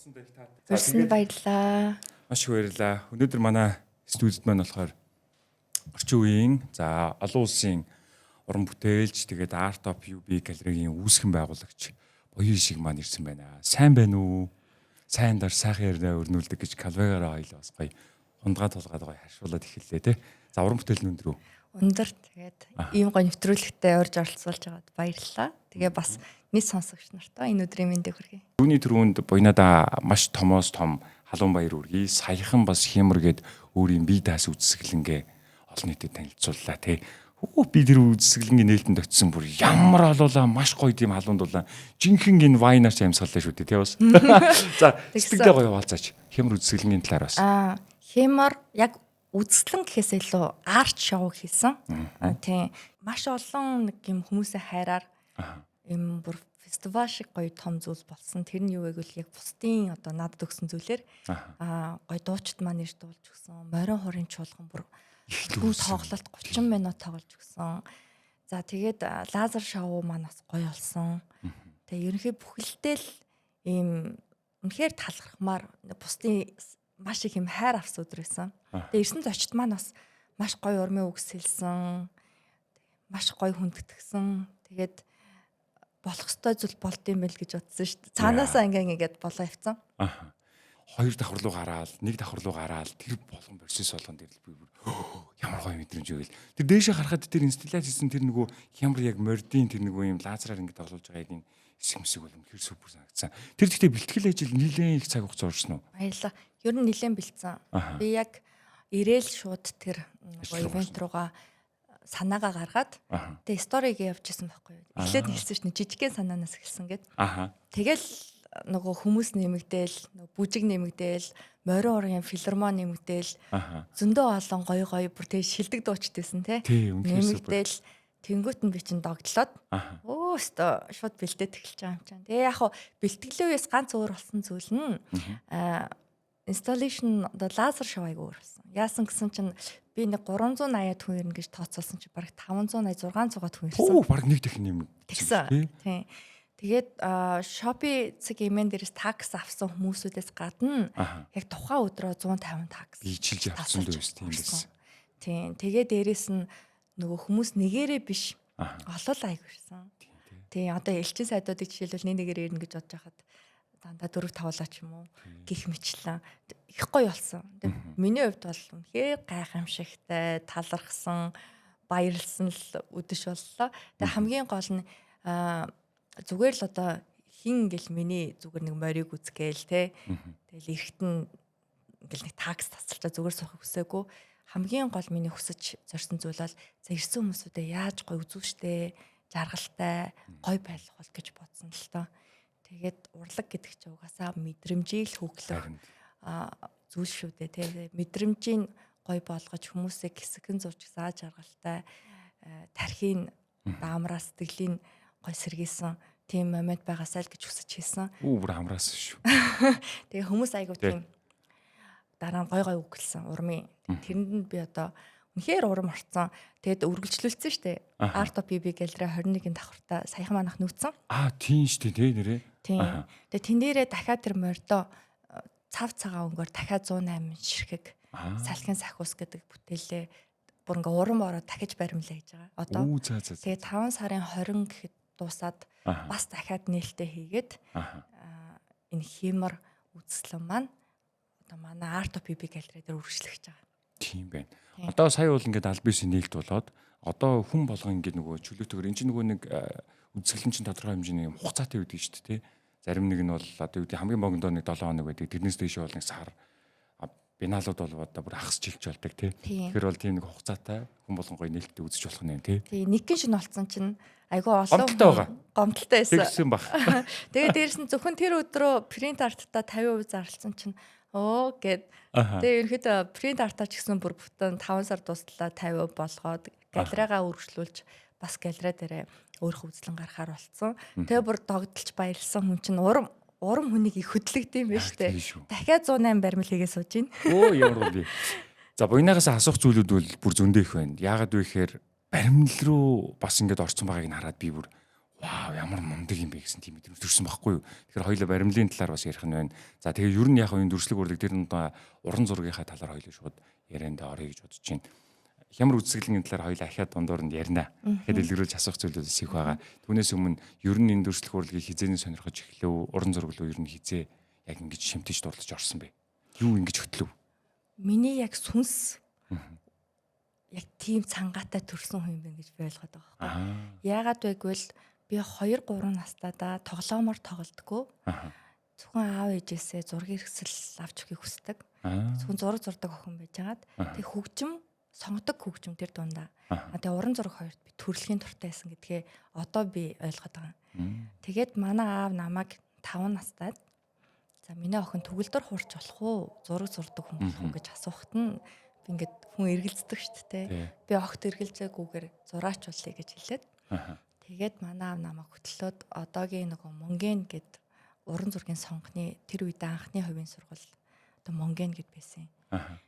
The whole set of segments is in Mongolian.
Урьсан баярлаа. Маш их баярлалаа. Өнөөдөр манай студид маань болохоор орчин үеийн олон улсын уран бүтээлч тэгээд Art of UB галерегийн үүсгэн байгуулагч Буян шиг маань ирсэн байна. Сайн байна уу? Сайн дор сайхан ярина өрнүүлдэг гэж Калвегараа хоёул бас гоё хундгаа тулгаад гоё харшуулаад эхэллээ те. За уран бүтээл нь өндөр үү? Өндөр тэгээд ийм гоё нэвтрүүлэгтээ урьж оролцуулж байгаад баярлалаа. Тэгээ бас нийт сонсогч нартай энэ өдрийн мэндийг хүргэе. Түүний түрүүнд буйнадаа маш томоос том халуун баяр үргэе. Саяхан бас хямар гээд өөрийн бие даас үзэсгэлэнгээ олон нийтэд танилцууллаа те. Би тэр үзэсгэлэнгийн нээлтэнд очисон бүр ямар олуулаа маш гоё тийм халуунд дулаа. Жинхэнэ энэ вайнаар ч амьсгалаа шүү дээ те бас. За сэтгэлдээ гоё хаваалцаач. Хямар үзэсгэлэнгийн талаар бас. Хямар яг үзэсгэлэн гэхээс илүү арт шоу хийсэн. Тийм маш олон нэг юм хүмүүсийн хайраар юм бүр фестивал шиг гоё том зүйл болсон. Тэр нь юу вэ гэвэл яг бусдын одоо надад өгсөн зүйлээр гоё дуучид маань ирж дуулж өгсөн. Морин хорийн чуулган бүр их тоглолт 30 минут тоглож өгсөн. За тэгээд лазер шоу маань бас гоё болсон. Тэгээ ерөнхий бүхэлдээ л ийм үнэхээр талархмаар бусдын маш их юм хайр авсан өдөр байсан. Тэгээ ирсэн зочид маань бас маш гоё урмын үгс хэлсэн. Маш гоё хүндэтгсэн. Тэгээд болох ёстой зүйл болд юм байл гэж бодсон шүү дээ. Цаанаасаа ингээд болоо явцсан. Хоёр давхар руу гараал, нэг давхар руу гараал тэр болгон процесс болгон дээр би ямар гоё мэдрэмж өгөл. Тэр дээшээ харахад тэр инсталляц хийсэн тэр нөгөө хямар яг мордийн тэр нөгөө юм лазераар ингээд тоглуулж байгаа юм хэсэг бол үнэхээр супер санагдсан. Тэр гэхдээ бэлтгэл ажил нэлээд их цаг хугацаа орсон уу? Баярлалаа. Ер нь нэлээд бэлдсэн. Би яг ирээл шууд тэр ивент руугаа санаагаа гаргаад тэгээ сториг явуулчихсан байхгүй юу. Эхлээд хэлсэн шнэ жижигхэн санаанаас эхэлсэн гэд. Тэгэл нөгөө хүмүүс нэмэгдээл, нөгөө бүжиг нэмэгдээл, морин урын филармон нэмэгдээл, зөндөө олон гоё бүр тэгээ шилдэг дуучдээсэн те. Нэмэгдээл тэнгуут нь би чин догтлоод өстө шууд бэлдээд эхэлж байгаа юм чинь. Тэгээ яг хуу бэлтгэлийн үеэс ганц өөр болсон зүйл нь installation the laser show-ыг өөр болсон. Яасан гэсэн чинь би нэг 380 хүн ирнэ гэж тооцоолсон чинь бараг 580 600 хүн ирсэн. Бараг нэг дахин юм. Тэгсэн. Тийм. Тэгээд Shopee цаг имэн дээрээс такс авсан хүмүүсүүдээс гадна яг тухайн өдрөө 150 такс ичилж авсан дээрс тийм байсан. Тийм. Тэгээ дээрээс нь нөгөө хүмүүс нэгээрээ биш олол аягварсан. Тийм. Одоо элчин сайдуудыг жишээлбэл нэгээр ирнэ гэж бодож байхад дандаа 4 5 ч юм уу гих мэтлэн их гоё болсон. Миний хувьд бол үнэхээр гайхамшигтай, талархсан, баярлсан л өдөш боллоо. Тэгээ хамгийн гол нь зүгээр л одоо хин ингээл миний зүгээр нэг морийг үзгээл те. Тэгэл эрэхт нь ингээл нэг такс тасалчаа зүгээр суух хүсээгүй. Хамгийн гол миний хүсэж зорьсон зүйл бол за ирсэн хүмүүсүүдээ яаж гоё үзүүш штэ, жаргалтай, гоё байх бол гэж бодсон л тоо. Тэгээд урлаг гэдэг чинь угаасаа мэдрэмжийг л хөглөх зүйл шүү дээ тий. Мэдрэмжийг гоё болгож хүмүүсээ хэсэгэн зурж зааж жаргалтай тархийн даамраа сэтгэлийн гоё сэргийсэн тийм момент байгаасаа л гэж хүсэж хийсэн. Бүр амраас шүү. Тэгээ хүмүүс айгуу тийм дараа нь гоё үгэлсэн урмын. Тэрэнд нь би одоо үнэхээр урам орцсон. Тэгэд үргэлжлүүлсэн шүү дээ. Art of UB галерей 21-ийн давхартаа саяхан манах нүүцсэн. Тийм шүү дээ нэрээ. Тийм. Тэгээ тэн дээрээ дахиад тэр мордо цав цагаан өнгөөр дахиад 108 ширхэг салхин сахиус гэдэг бүтээлээ бүр ингээ урам ороод дахиж баримлаа гэж байгаа. Одоо тэгээ 5 сарын 20 гэхэд дуусаад бас дахиад нээлттэй хийгээд энэ химар үзэсгэлэн маань одоо манай Art of UB галерей дээр үргэлжлэж байгаа. Тийм байна. Одоо сая бол ингээд аль бисийн нээлт болоод одоо хүн болгон ингээд нөгөө чөлөөтэйгээр энэ чинь нөгөө нэг үзэсгэлэн чинь тодорхой хэмжээний хугацаатай байдаг шүү дээ тий. Зарим нэг нь бол одоо юу гэдэг хамгийн богино нэг 7 хоног байдаг. Тэрнээс дээш бол нэг сар биналууд бол одоо бүр хагас жилч болдог тий. Тэгэхээр бол тийм нэг хугацаатай хүн болгон гоё нээлттэй үзэж болох нь тий. Тий нэг гин шин олцсон чинь айгүй олон гомдолтой байсан. Тэгсэн баг. Тэгээд дээрс нь зөвхөн тэр өдрөө принт артта 50% зарлсан чинь гэд тэгээ ерөөхдөө принт артаа ч гэсэн бүр бүтэн 5 сар дуслаа 50% болгоод галерейгаа үргэлжлүүлж бас галерей дээрээ өөрийнхөө үзлэн гарахаар болцсон. Тэгээ бүр догдолж баярлсан хүн чинь урам хүнийг их хөдлөгдөв юм байна шүү дээ. Дахиад 108 баримл хийгээ сууж гин. Ямар гоё. За буйнаагаас асуух зүйлүүд бол бүр зөндөө их байна. Яагаад вэ гэхээр баримл руу бас ингэж орсон байгааг нь хараад би бүр вау ямар мундаг юм бэ гэсэн тийм мэдрэмж төрсөн байхгүй юу. Тэгэхээр хоёулаа баримлын талаар бас ярих нь байна. За тэгээ ер нь яг энэ дүрслэг урлаг тэр нь уран зургийнхаа талаар хоёулаа шууд ярианд орё гэж бодож байна. Ямар үзэсгэлэнгийн талаар хоёулаа ахаад дундуур нь ярина. Тэгэхэд дэлгэрүүлж асуух зүйлүүдс их байгаа. Түүнээс өмнө ер нь энэ дүрслэг урлагийг хизээний сонирхож эхлэв, уран зураг руу ер нь хизээ яг ингэж шимтэж дурлаж орсон бэ. Юу ингэж хөтлөв? Миний яг сүнс яг тийм цангаатай төрсэн хүн юм байна гэж би ойлгоод байгаа байхгүй. Яагаад вэ гэвэл би 2 3 настайдаа тоглоомоор тоглодгоо. Зөвхөн аав ээжээсээ зургийн хэрэгсэл авч өгөхийг хүсдэг. Зөвхөн зураг зурдаг охин байжгаад тэг хөгжим сонгодог хөгжим тэр дундаа. Тэгээ уран зураг хоёрт би төрөлхийн туртай байсан гэдгээ одоо би ойлгоод байгаа. Тэгээд манай аав намайг 5 настайд за миний охин төгөлдөр хуурч болох уу? Зураг зурдаг хүн болох уу гэж асуухт нь би ингээд хүн эргэлздэг шүү дээ. Би огт эргэлзээгүйгээр зураач болъё гэж хэлээд. Тэгээд манай аав намайг хөтлөөд одоогийн нөгөө Монген гэд уран зургийн сонгоны тэр үед анхны хувийн сургууль одоо Монген гэд байсан.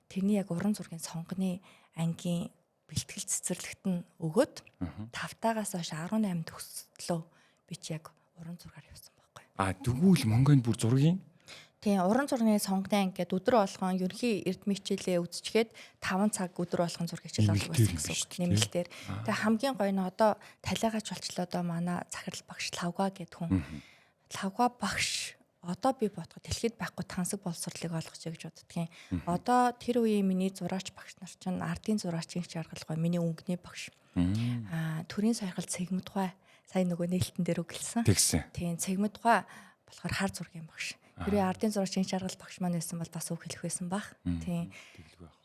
Тэрний яг уран зургийн сонгоны ангийн бэлтгэл цэцэрлэгт нь өгөөд 5-таагаас хойш 18 төгслөө би чи яг уран зургаар явсан байхгүй. Тэгвэл Монголд бүр зургийн тийм уран зургийн сонгоны анги гэдэг өдөр болгон ерөнхий эрдмийн хичээлээ үзчихээд 5 цаг өдөр болгон зураг хичээл болдог байсан гэсэн нэмэлтээр. Тэгээ хамгийн гоё нь одоо талиагач болчлоо одоо манай захирал багш Лавга гэдэг хүн. Лавга багш одоо би бодоход дэлхийд байхгүй тансаг боловсролыг олгоч гэж боддгийн. Одоо тэр үеийн миний зураач багш нар чинь ардын зураачийн жаргалгүй миний өнгөний багш. Төрийн саяхал цэгмэдгай сайн нөгөө нээлтэн дээр өглсөн. Тийм цэгмэдгай болохоор хар зургийн багш. Тэрийн ардын зураачийн жаргал багш маань байсан бол бас үг хэлэх байсан баг. Тийм.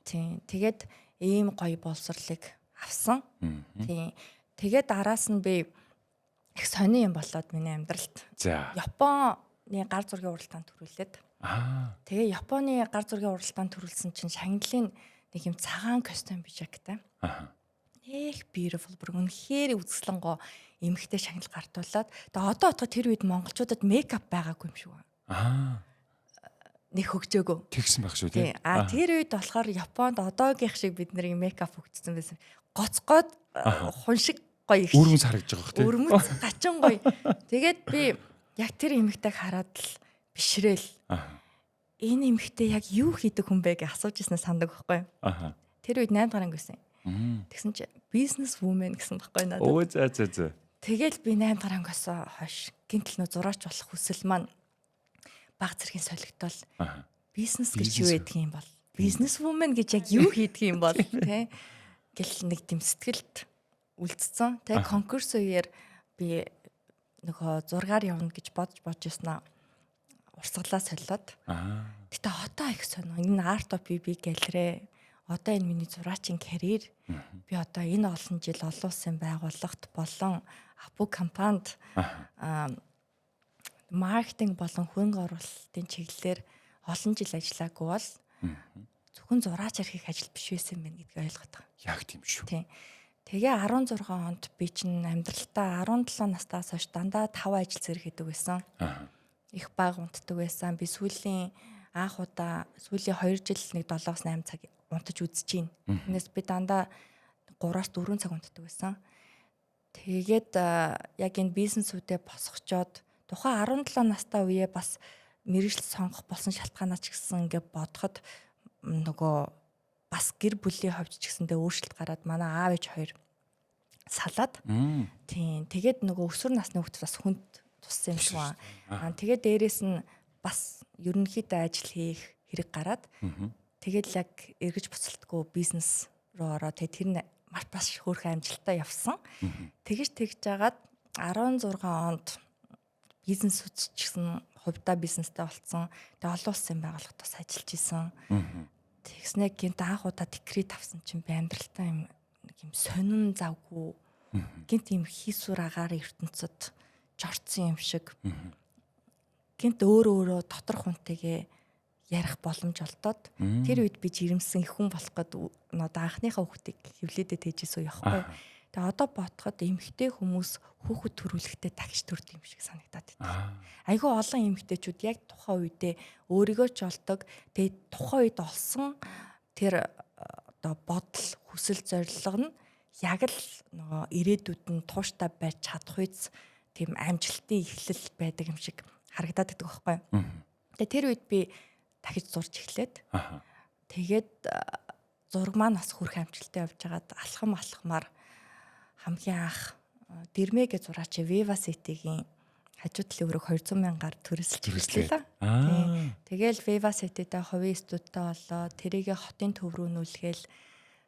Тийм. Тэгээд ийм гоё боловсролыг авсан. Тийм. Тэгээд араас нь би их сони юм болоод миний амьдралд. Японы гар зургийн уралдаанд төрүүлээд. Тэгээ Японы гар зургийн уралдаанд төрүүлсэн чинь шагналын нэг юм цагаан костюм бижагтай. Их beautiful бүр үнэхээр үзэсгэлэнго эмхтэй шагнал гартуулаад. Тэгээ одоо тэр үед монголчуудад мейкап байгаагүй юм шиг байна. Нэг хөгжөөгөө. Тэгсэн байх шүү тий. Тэр үед болохоор Японд одоогийнх шиг бид нэр мейкап хөгжсөн байсан. Гоцгоод хун шиг гоё их. Өрмөс харагдаж байгаа хөө тий. Өрмөс гачин гоё. Тэгээд би яг тэр эмэгтэйг хараад л бишрээл. Энэ эмэгтэй яг юу хийдэг хүн бэ гэж асууж ирсэн сандаг байхгүй. Тэр үед 8 гаранг байсан. Тэгсэн чи бизнес вумен гэсэн байхгүй надад. Өө за. Тэгэл би 8 гарангаас хойш гинтл нөө зураач болох хүсэл маань баг зэргийн солигдвол бизнес гэж юу гэдэг юм бол бизнес вумен гэж яг юу хийдэг юм бол тий гэл нэг тийм сэтгэлд үлдсэн. Тэг конкурс үеэр би нөгөө зургаар явна гэж бодож ирсэн аа. Урсгалаа солиод. Гэтэ одоо их сонио. Энэ арт оф би галерей. Одоо энэ миний зураачийн карьер. Би одоо энэ олон жил олон улсын байгууллагт болон Апу компанид маркетинг болон хөрөнгө оруулалтын чиглэлээр олон жил ажиллаагүй бол зөвхөн зураач архих ажил биш байсан юм гэдгийг ойлгоод байгаа. Яг тийм шүү. Тийм. Тэгээ 16 онд би чинь амьдралтаа 17 настаас хойш дандаа 5 ажил зэрэг хийдэг байсан. Их баг унтдаг байсан. Би сүүлийн анх удаа сүүлийн 2 жил нэг 7-8 цаг унтаж үзэж байна. Тэрнээс би дандаа 3-4 цаг унтдаг байсан. Тэгээд яг энэ бизнесүүдээ босгочоод тухайн 17 настай үеэ бас мэрэгжил сонгох болсон шалтгаанаа ч гэсэн ингээд бодоход нөгөө бас гэр бүлийн хувьд ч гэсэндээ өөрчлөлт гараад манай аав ээж хоёр салаад тийм тэгээд нөгөө өсвөр насны хүүхд бас хүнд туссан юм шиг байна. Тэгээд дээрэс нь бас ерөнхийдөө ажил хийх хэрэг гараад тэгээд яг эргэж буцалтгүй бизнес руу ороо тэр нь бас хөөрхөн амжилттай явсан. Тэгж жагаад 16 онд бизнес үтчихсэн хувьдаа бизнестэй болцсон. Тэгээ олон улсын байгууллагад бас ажиллаж исэн. Тэгснэ гинт анх удаа декрет авсан чинь би амьдралтаа юм сонин завгүй гинт юм хийсвэр агаар ертөнцид жорцсон юм шиг гинт өөрөө доторх хүнтэйгээ ярих боломж олдоод тэр үед би жирэмсэн их хүн болох гээд одоо анхныхаа хүүхдийг хөвлөдөд тэжсэн яахгүй. Тэгээ одоо бодоход эмэгтэй хүмүүс хүүхэд төрүүлэхдээ тагч төрд юм шиг санагдаад байна. Айгүй олон эмэгтэйчүүд яг тухайн үедээ өөрийгөө ч олдог. Тэгээ тухайн үед олсон тэр одоо бодол хүсэл зорилго нь яг л нөгөө ирээдүйд нь тууштай байж чадах үйс тийм амжилтын эхлэл байдаг юм шиг харагдаад байдаг байхгүй. Тэгээ тэр үед би дахиж зурж эхлээд тэгээд зураг маань бас хүрх амжилттай явж байгаад алхамаар хамгийн анх Дэрмэ гэж зураач Viva City-гийн хажуу талын өрөг 200,000-аар төрөсөлж эхэллээ. Тэгэл Viva City-тэй хувийн студидтэй болоо тэрийгэ хотын төв рүү нүүлгээл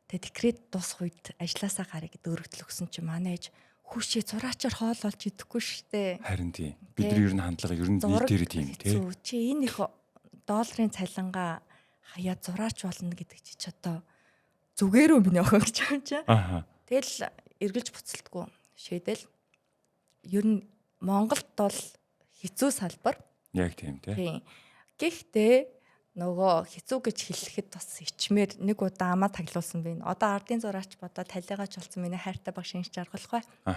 тэгээ декрет дуусах үед ажилласаа гарыг дөрөгдөл өгсөн чинь манай ээж хүүшээ зураачаар хоол олж идэхгүй штэ. Харин тийм. Бидний ер нь хандлага ер нь нийтээр тийм тий. Чи энэ их долларын цалингаа хаяа зураач болно гэдэг чи одоо зүгээрөө миний охин гэж юм чи. Тэгэл эргэлж буцалтгүй шийдэл ер нь Монголд бол хэцүү салбар. Яг тийм тий. Гэхдээ нөгөө хэцүү гэж хэлэхэд бас ичмээр нэг удаа амаа таглуулсан байна. Одоо ардын зураач бодоод талигаач болсон миний хайртай багш шинж жаргалах бай.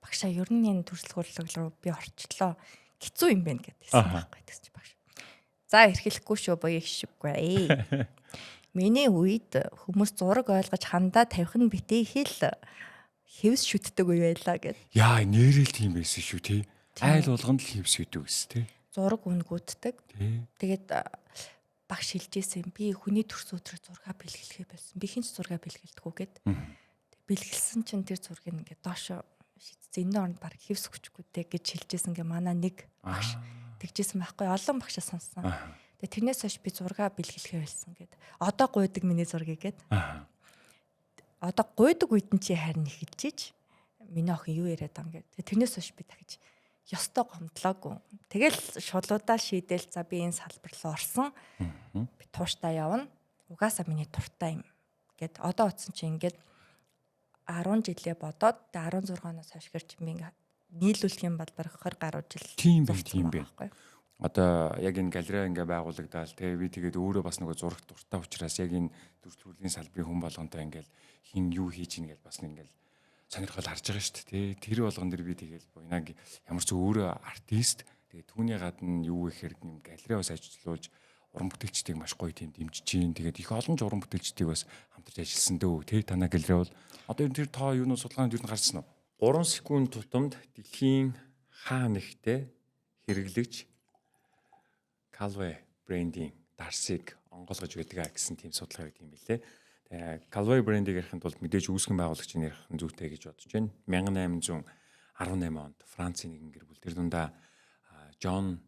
Багшаа ер нь энэ төрслөх урлаг руу би орчлоо. Хэцүү юм байна гэдээсэн байхгүй гэсэн чи багш. За эрхлэхгүй шүү боёо хшиггүй. Миний үед хүмүүс зураг ойлгож хандаа тавих нь битээ хэл хэвс шүтдэг үе байлаа гэд. Яа нэрэл тийм байсан шүү тий. Айл болгонд л хэвс шүтдэг гэсэн тий. Зураг үнгүүддэг. Тэгээд багш хэлжсэн би хүний төрс өдрөө зураг бэлгэлэхээ болсон. Би хинч зураг бэлгэлдэггүй гэд. Бэлгэлсэн чинь тэр зургийг ингээд доошо шийдсэн. Энэ оронд баг хэвс өгчгүй дээ гэж хэлжсэн гэ манай нэг багш тэгжсэн байхгүй олон багшаа сонссон. Тэгээ тэрнээс хойш би зураг бэлгэлэхээ болсон гэд. Одоо гуйдаг миний зургийг гэд. Одоо гуйдаг үед нь чи харин ихэлжиж миний охин юу яриад байгаа юм гэд. Тэрнээс хойш би дахиж ёстой гомдлоогүй. Тэгэл шулуудаа шийдэл за би энэ салбар руу орсон. Би тууштай явна. Угаасаа миний дуртай юм гэд. Одоо утсан чи ингээд 10 жилээ бодоод 16-наас хойш гэрч би ингээд нийлүүлэх юм бол бараг 20 гаруй жил. Тийм байна. Одоо яг энэ галерей ингээ байгуулагдаал тэгээ би тэгээд өөрөө бас нөгөө зурагт дуртай учраас яг энэ төрөлхтөлийн салбарын хүн болгонтой ингээл хин юу хийж ийн гэж бас ингээл сонирхол харж байгаа шүү дээ. Тэр болгон дэр би тэгэл буйнаг ямар ч өөрөө артист тэгээ түүний гадна юу гэхээр юм галерей бас ажиллуулж уран бүтээлчдийг маш гоё тийм дэмжиж чинь тэгээд их олон уран бүтээлчдийг бас хамтарч ажилласан дөө тий танаа галерей бол одоо тэр тоо юунууд судалгаанд юу гарсан уу 3 секунд тутамд дэлхийн хаа нэгтээ хэрэглэгч Calway брендинг дарсыг онгойлгож байдаг гэсэн тийм судалгаа байт юм билээ. Тэгээ Calway брендийг ярихын тулд мэдээж үүсгэн байгуулагчийн ярих нь зүйтэй гэж бодож байна. 1818 онд Францын нэгэн гэр бүл тэр дундаа John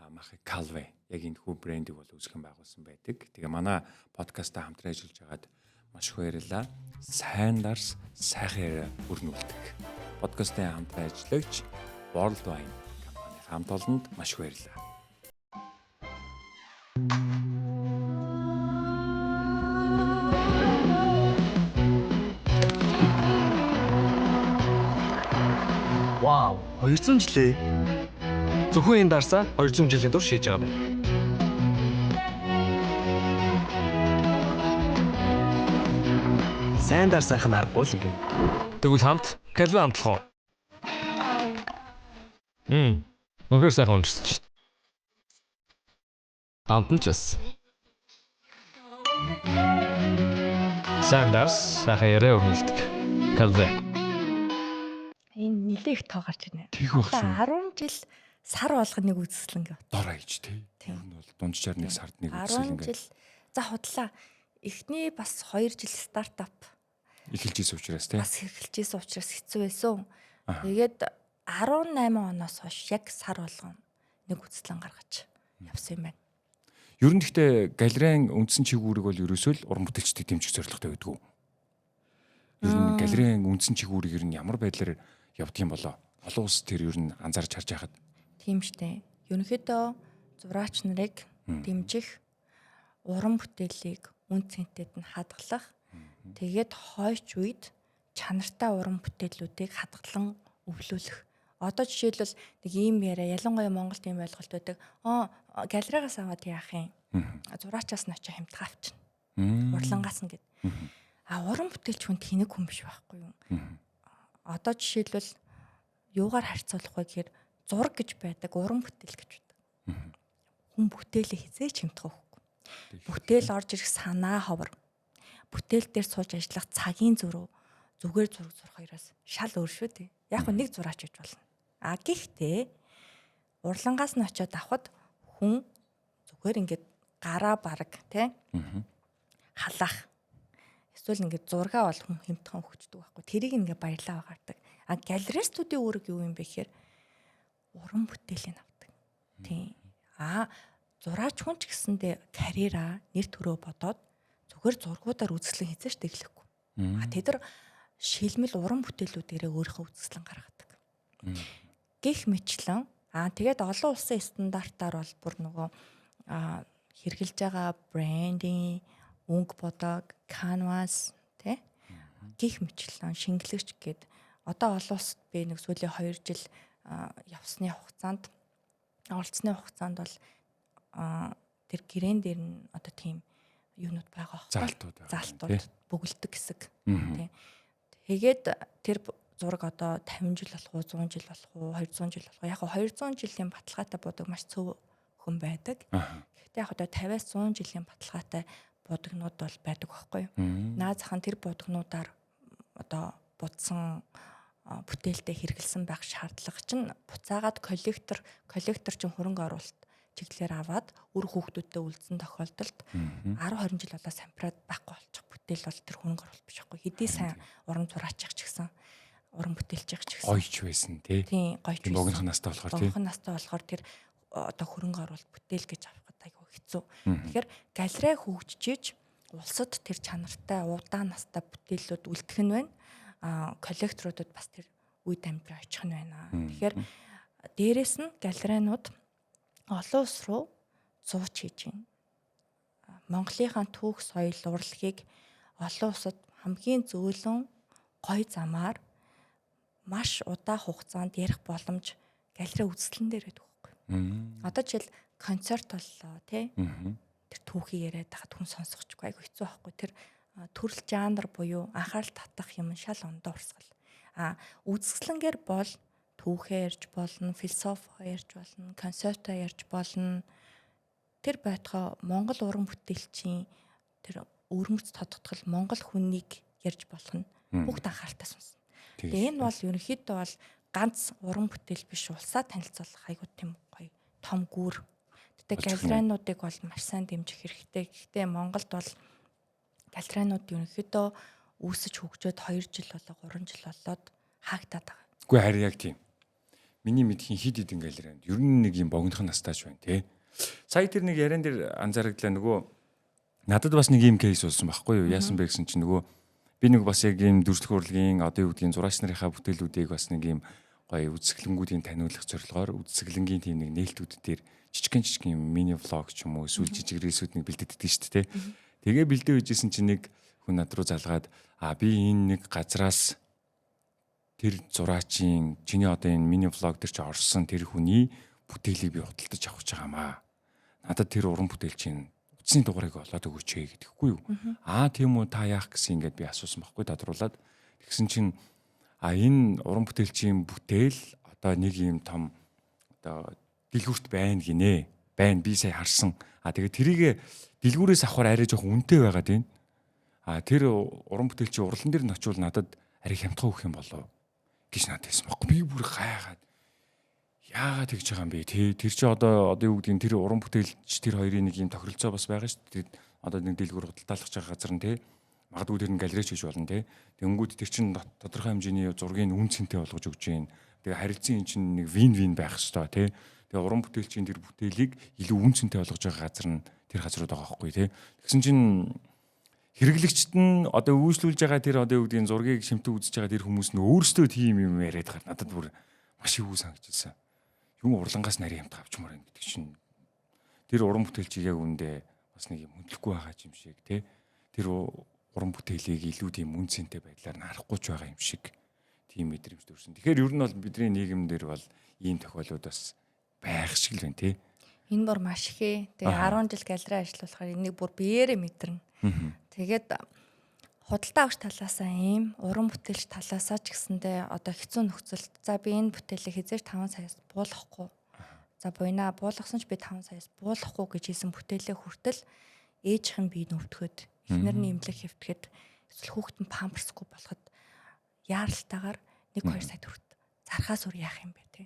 Marie Calway яг энэ хүү брендийг бол үүсгэн байгуулсан байдаг. Тэгээ манай подкастаа хамтран ажиллаж байгаад маш их баярлалаа. Сайн дарс сайхан яриа өрнүүлдэг. Подкастын хамтран ажиллагч World Wine компани хамт олонд маш их баярлалаа. Вау, 200 жилээ. Зөвхөн энэ дарсаа 200 жилийн турш хийж байгаа байна. Сайн дарсаах нь аргагүй л юм. Тэгвэл хамт Calway амтлах уу? Өнөхөр сайхан уншиж чинь. Хамт нь ч бас. Сайн дарс сайхан яриа өрнүүлдэг. Calway. Энэ нилээх тоо гарч ирнэ. Тэг байх шүү. 10 жил сар болгоныг үзэсгэлэн гэв. Дор аяж тий. Энэ бол дунджаар нэг сард нэг үзэсгэлэн 10 жил. За худлаа. Эхний бас 2 жил стартап эхэлж ийсэн учраас тий. бас эхэлжсэн учраас хэцүү байсан. Тэгээд 18 оноос хойш яг сар болгон нэг үзэсгэлэн гаргаж явсан юм байна. Ер нь гэхдээ галерейн үндсэн чигүүрийг бол ерөөсөө л уран бүтээлчдийг дэмжих зорилготой байдаг. Ер нь галерейн үндсэн чигүүрийг ер нь ямар байдлаар явдгийм болоо олон улс тэр ер нь анзаарч харж байхад Тийм штэ. Ерөнхийдөө зураач нарыг дэмжих, уран бүтээлийг үн цэнтэд нь хадгалах, тэгээд хойч үед чанартай уран бүтээлүүдийг хадгалан өвлүүлэх. Одоо жишээлбэл нэг ийм яриа ялангуяа Монголд ийм ойлголт байдаг. Галерейгаас аваад яах юм? Зураачаас нь очиж хямдхан авчна. Урлангаас нь гэд. Уран бүтээлч хүн тэнэг хүн биш байхгүй юу? Одоо жишээлбэл юугаар харьцуулах вэ гэхээр зураг гэж байдаг, уран бүтээл гэж байдаг. Хүн бүтээлээ хизээч хямдхан өгөхгүй. Бүтээл орж ирэх санаа ховор. Бүтээл дээр сууж ажиллах цагийн зөрүү зүгээр зураг зурх хоёроос шал өөр шүү дээ. Яг нэг зураач гэж болно. Гэхдээ урлагаас нь очиод авахд хүн зүгээр ингээд гараа бараг тий халаах. Эсвэл ингээд зургаа бол хүн хэмтхэн өгчдөг байхгүй. Тэрийг ингээд баярлаа байгаардаг. Галеристуудын үүрэг юу юм бэ гэхээр уран бүтээлийн авдаг. Тийм. Зураач хүн ч гэсэндээ карьераа нэр төрөө бодоод зүгээр зургуудаар үзэсгэлэн хийцэж тэглэхгүй. Тэд нар шилмэл уран бүтээлүүдээрээ өөрийнхөө үзэсгэлэн гаргадаг. Гэх мэтлэн тэгээд олон улсын стандартаар бол бүр нөгөө хэрэгжилж байгаа брендинг, өнгө бодог, canvas тий гэх мэтлэн шингэлэгч гээд одоо олон улсад би нэг сүүлийн 2 жил явсны хугацаанд оролцсны хугацаанд бол тэр гэрэн дээр нь одоо тийм юунууд байгаа байхгүй. Залтууд бөглөдөг хэсэг тий. Тэгээд тэр зураг одоо 50 жил болох уу, 100 жил болох уу, 200 жил болох уу. Яг 200 жилийн баталгаатай бодог маш цөв хүн байдаг. Гэхдээ яг одоо 50-аас 100 жилийн баталгаатай бодогнууд бол байдаг байхгүй юу? Наад захын тэр бодогнуудаар одоо будсан бүтээлтэй хэрэгэлсэн байх шаардлага чинь буцаагаад коллектор чинь хөрөнгө оруулалт чиглэлээр аваад үр хүүхдүүдтэй үлдсэн тохиолдолд 10-20 жил болоо сампраад байхгүй болчих бүтээл бол тэр хөрөнгө оруулалт биш байхгүй. Хэдий сайн уран зураачих ч гэсэн уран бүтээлчих ч гэсэн гойч байсан тий. Тийм гойч байсан. Богинохон настай болохоор тий. Богинохон настай болохоор тэр одоо хөрөнгө оруулалт бүтээл гэж авахд айгүй хэцүү. Тэгэхээр галерей хөгжиж улсад тэр чанартай удаан настай бүтээлүүд үлдэх нь байна. Коллекторуудад бас тэр үед амьдраа очих нь байна. Тэгэхээр дээрэс нь галерейнууд олон улс руу зууч хийж байна. Монголынхаа түүх соёл урлагийг олон улсад хамгийн зөөлөн гоё замаар маш удаан хугацаанд ярих боломж галерей үзэсгэлэн дээр байдаг байхгүй. Одоо жишээл концерт боллоо тий. Тэр түүхий яриад хахад хүн сонсохгүй айгүй хэцүү байхгүй. Тэр төрөл жанр буюу анхаарал татах юм шал ондоо урсгал. Үзэсгэлэнгээр бол түүхээ ярьж болно, философи ярьж болно, концептоо ярьж болно. Тэр байтугай Монгол уран бүтээлчийн тэр өрмөц тодтогдол Монгол хүнийг ярьж болох нь бүгд анхааралтай сонсно. Тэгээ энэ бол ерөнхийдөө бол ганц уран бүтээл биш, улсаа танилцуулах айгуу тийм гоё том гүр. Тэгтээ галерейнуудыг бол маш сайн дэмжих хэрэгтэй. Гэхдээ Монголд бол галерейнууд ерөнхийдөө үүсэж хөгжөөд 2 жил болоо 3 жил болоод хаагдаад байгаа. Үгүй харин яг тийм. Миний мэдхийн хид хидэн галерейнд ер нь нэг юм богинохон настайч байна тий. Сая тэр нэг яриан дээр анзаараглаа нөгөө надад бас нэг юм кейс болсон байхгүй юу? Яасан бэ гэсэн чинь нөгөө би нэг бас яг ийм дүрслэх урлагийн одоо юу гэдгийг зураач нарынхаа бүтээлүүдийг бас нэг ийм гоё үзэсгэлэнгүүдийн таниулах зорилгоор үзэсгэлэнгийн тийм нэг нээлтүүд дээр жижигхэн мини влог ч юм уу эсвэл жижиг рилсүүд нэг бэлдээддэг шүү дээ. Тэгээ бэлдээ үйжсэн чинь нэг хүн над руу залгаад би энэ нэг газраас тэр зураачийн чиний одоо энэ мини влог дээр чи орсон тэр хүний бүтээлийг би худалдаж авах гэж байгаамаа. Надад тэр уран бүтээлчийн утасны дугаарыг олоод өгөөч гэдэхгүй юу. Тийм үү та яах гэсэн ингээд би асуусан байхгүй дадруулаад тэгсэн чинь энэ уран бүтээлчийн бүтээл одоо нэг юм том одоо дэлгүүрт байна гинэ. Байна би сая харсан. Тэгээд тэрийг дэлгүүрээс авахар арай жоох үнэтэй байгаад байна. Тэр уран бүтээлчийн урлан дээр нь очивол надад арай хямдхан өгөх юм болов гэж надад хэлсэн байхгүй. Би бүр гайхаад яагаад тэгж байгаа юм бэ? Тэр чи одоо юу гэдгийг тэр уран бүтээлч тэр хоёрын нэг юм тохиролцоо бас байгаа шүү дээ. Одоо нэг дэлгүүр худалдаалгах байгаа газар нь тий. Магадгүй тэр нь галерей хийж болно тий. Тэнгүүд тэр чин тодорхой хэмжээний зургийг үн цэнтэй болгож өгч जैन. Тэгээ харилцан эн чин нэг вин байх хэвээр тий. Тэгээ уран бүтээлчийн тэр бүтээлийг илүү үн цэнтэй болгож байгаа газар нь тэр газрууд байгаа байхгүй тий. Тэгсэн чин хэрэглэгчд нь одоо үйлчлүүлж байгаа тэр одоо юу гэдгийг зургийг шимтэг үзэж байгаа тэр хүмүүс нь өөрсдөө тийм юм яриад байгаа. Надад бүр маш их үү санагдчихсан. Юм урлангаас нарийн хамт авчмаар байна гэдэг чинь тэр уран бүтээлчийг яг үндэ бас нэг юм хөндлөхгүй байгаа юм шиг тий. Тэр уран бүтээлийг илүү тийм үн цэнтэй байдлаар нь харахгүй ч байгаа юм шиг тийм мэдрэмж төрсөн. Тэгэхээр ер нь бол бидний нийгэмдэр бол ийм тохиолдлууд бас байх шиг л байна тий. Энэ бүр маш ихээ. Тэгээ 10 жил галерей ажиллуулахаар энийг бүр биеэрээ мэдэрнэ. Тэгээд худалдаа авч талаасаа ийм уран бүтээлч талаасаа ч гэсэндээ одоо хэцүү нөхцөлд за би энэ бүтээлийг хизээж 5 саяас буулгахгүй. За буйнаа буулгасан ч би 5 саяас буулгахгүй гэж хэлсэн бүтээлээ хүртэл ээжийнх нь бие нүвтгöd эхнэр нь имлэг хэвтгэхэд эсвэл хүүхэд нь памперсгүй болоход яаралтайгаар 1-2 сая төгрөг зархаас өөр яах юм бэ те.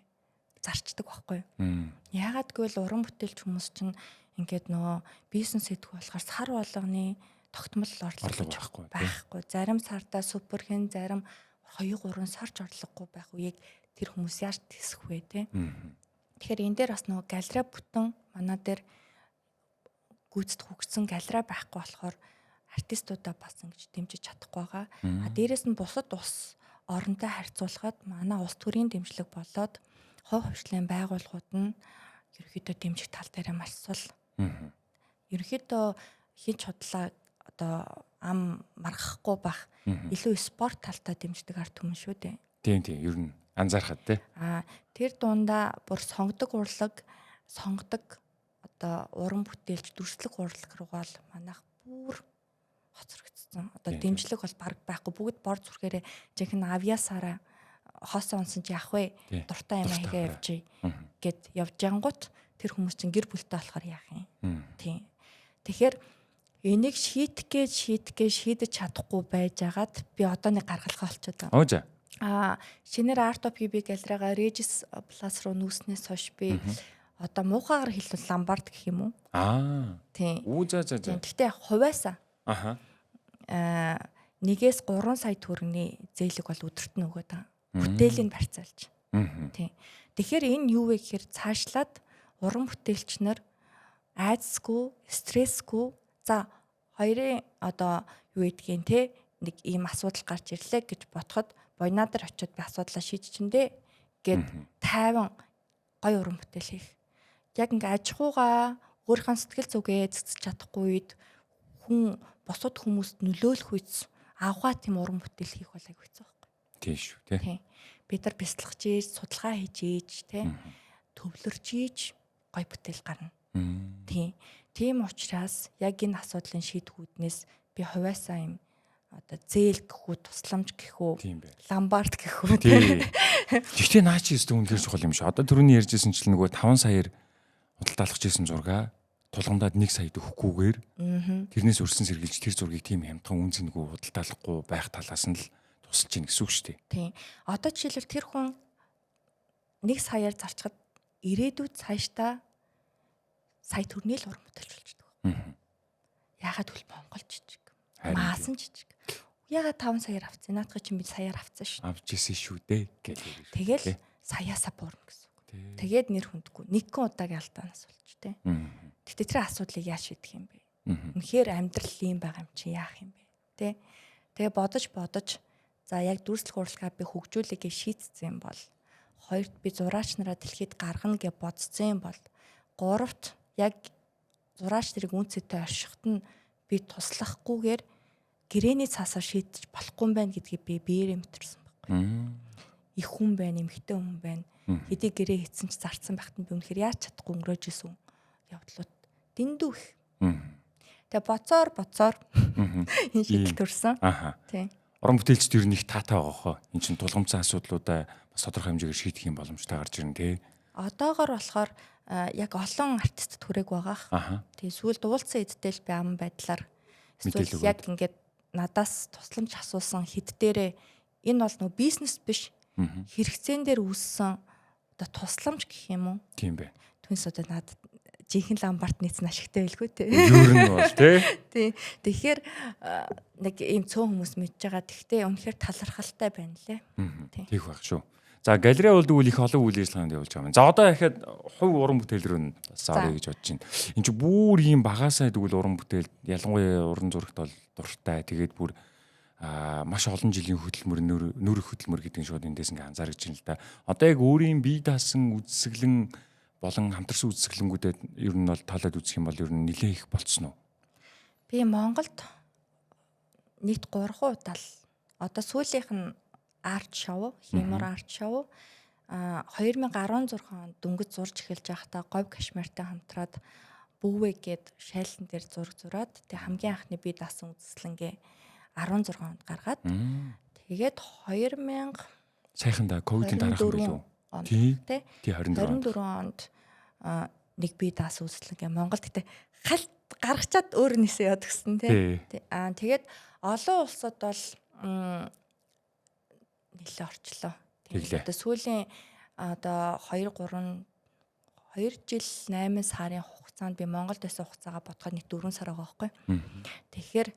зарчдаг байхгүй юу? Яагаад гэвэл уран бүтээлч хүмүүс чинь ингээд нөгөө бизнес хийдэг болохоор сар болгоны тогтмол орлого байхгүй. Зарим сардаа супер хэн, зарим 2-3 сарч орлогогүй байх үеийг тэр хүмүүс яаж тэсэх вэ те? Тэгэхээр энэ дээр бас нөгөө галерей бүтэн манай дээр гүйцэд хөгжсөн галерей байхгүй болохоор артистуудаа бас ингэж дэмжиж чадахгүй байгаа. Дээрээс нь бусад улс оронтой харьцуулахад манай улс төрийн дэмжлэг болоод хувь хвшлын байгууллагууд нь ерөнхийдөө дэмжих тал дээр маш сул. Ерөнхийдөө хин чудлаа одоо ам маргахгүй бах илүү спорт талтай дэмждэг ард түмэн шүү дээ. Тийм ер нь анзаархад те. Тэр дундаа бүр сонгодог урлаг сонгодог одоо уран бүтээлч дүрслэг урлаг руугаа л манайх бүр хоцрогдсон. Одоо дэмжлэг бол баг байхгүй. Бүгд бор зүрхээрээ жинхэнэ авьяасаараа хоосоо онсон чи явах вэ? Дуртай юм хийгээ явжий гэд явж ангууд тэр хүмүүс чинь гэр бүлтэй болохоор яах юм? Тийм. Тэгэхээр энийг шийдэж чадахгүй байжгаад би одоо нэг гаргалгаа болчиход байна. Шинээр Art of PB галерейга Regis Plus руу нүүснээс хойш би одоо муухайгаар хэлвэл ламбард гэх юм уу? Тийм. Гэхдээ хувьяасаа 1-3 сая төгрөгийн зээлэг бол өдөрт нь өгöd байгаа. Бүтээлийн барьцаалж. Тийм. Тэгэхээр энэ юу вэ гэхээр цаашлаад уран бүтээлч нар айдсгүй, стрессгүй за хоёрын одоо юу гэдгийг те нэг ийм асуудал гарч ирлээ гэж бодоход буйнаа дээр очиод би асуудлаа шийдчихэндээ гэд тайван гой уран бүтээл хийх. Яг ингээ аж ахуйгаа өөрийнхөө сэтгэл зүгээ цэцэж чадахгүй үед хүн босод хүмүүст нөлөөлөх үйс авгаа тийм уран бүтээл хийх бол айгүй хэцүү байхгүй. Тийм шүү тий. Бид нар бяцлахж ийж, судалгаа хийж ийж тий төвлөрч ийж гой бүтээл гарна. Тийм учраас яг энэ асуудлын шийдвүүднээс би хувьяасаа юм одоо зээл гэхүү, тусламж гэхүү, ламбард гэхүү тий. Гэхдээ наа чи өстө үнэхээр чухал юм шиг. Одоо түрүүний ярьжсэн чинь нөгөө 5 саяар худалдаалгаж ирсэн зургаа тулгамдаад 1 сая өгөхгүйгээр тэрнээс өрсөн сэргийлж тэр зургийг тийм хямдхан үнцэнгүй худалдаалахгүй байх талаас нь л тусалж ийн гэсэн үг шүү дээ. Тийм. Одоо жишээлбэл тэр хүн 1 саяар зарчхад ирээдүйд цаашдаа сая төгрөний л уран бүтээлч болчихдог. Яагаад гэвэл Монгол жижиг. Маасан жижиг. Яагаад 5 саяар авцсан? Наадах чинь би саяар авцсан шүү. Авч ирсэн шүү дээ гэж. Тэгэл саяасаа буурна гэсэн үг. Тэгээд нэр хүндгүй. Нэгэн удаагийн алдаанаас болч тээ. Гэхдээ тэр асуудлыг яаж шийдэх юм бэ? Үнэхээр амьдрал ийм байгаа юм чи яах юм бэ? Тэ? Тэгээ бодож за яг дүрслэх урлагаа би хөгжүүлэе гэж шийдсэн юм бол хоёрт би зураач нараа дэлхийд гаргана гэж бодсон юм бол гуравт яг зураач нарыг үнцэтэй оршихт нь би туслахгүйгээр гэрээний цаасаар шийдэж болохгүй юм байна гэдгийг би биеэрээ мэдэрсэн байхгүй. Их хүн байна, эмэгтэй хүн байна. Хэдий гэрээ хийсэн ч зарцсан байхад нь би үнэхээр яаж чадахгүй өнгөрөөж исэн явдлууд дэндүү их. Тэгээ боцоор энэ шийдэл төрсэн. Тийм. Уран бүтээлчд ер нь их таатай байгаа хоо. Энд чинь тулгамдсан асуудлуудаа бас тодорхой хэмжээгээр шийдэх юм боломжтой гарч ирнэ тий. Одоогор болохоор яг олон артистд хүрээг байгаа. Тэгээ сүүлд уулзсан эддэл би ам байдлаар эсвэл яг ингээд надаас тусламж асуусан хэд дээрээ энэ бол нөө бизнес биш. Хэрэгцээн дээр үүссэн одоо тусламж гэх юм уу? Тийм бай. Түнс одоо надад жинхэнэ ламбарт нийцэн ашигтай байлгүй те. Юу нь бол те. Тийм. Тэгэхээр нэг ийм цөөн хүмүүс мэдж байгаа. Тэгтээ үнэхээр талархалтай байна лээ. Тийх байх шүү. За галерей бол тэгвэл их олон үйл ажиллагаанд явуулж байгаа юм. За одоо дахиад хувь уран бүтээл рүү бас авъя гэж бодож байна. Энд чинь бүр ийм багаасаа тэгвэл уран бүтээл ялангуяа уран зурагт бол дуртай. Тэгээд бүр маш олон жилийн хөдөлмөр нөр хөдөлмөр гэдэг нь шууд эндээс ингээ анзаарч байна л да. Одоо яг өөрийн бие даасан үзэсгэлэн болон хамтарсан үзэсгэлэнгүүдэд ер нь бол таалаад үзэх юм бол ер нь нэлээ их болцсон уу? Би Монголд нийт 3 удаа л одоо сүүлийнх нь арт шоу, химээр арт шоу 2016 онд дөнгөж зурж эхэлж байхдаа говь кашмиртай хамтраад бүүвэ гээд шайлан дээр зураг зураад тэг хамгийн анхны бие даасан үзэсгэлэнгээ 16 онд гаргаад тэгээд 2000 сайхандаа ковидын дараах юм билүү? Тий 24 онд нэг бие даасан үзэсгэлэнгээ Монголд гэдэг халт гаргачаад өөр нэсээ яд гэсэн тий. Тэгээд олон улсад бол нэлээд орчлоо. Тэгээд одоо сүүлийн одоо 2 жил 8 сарын хугацаанд би Монголд байсан хугацаагаа бодоход нэг 4 сар байгаа байхгүй. Тэгэхээр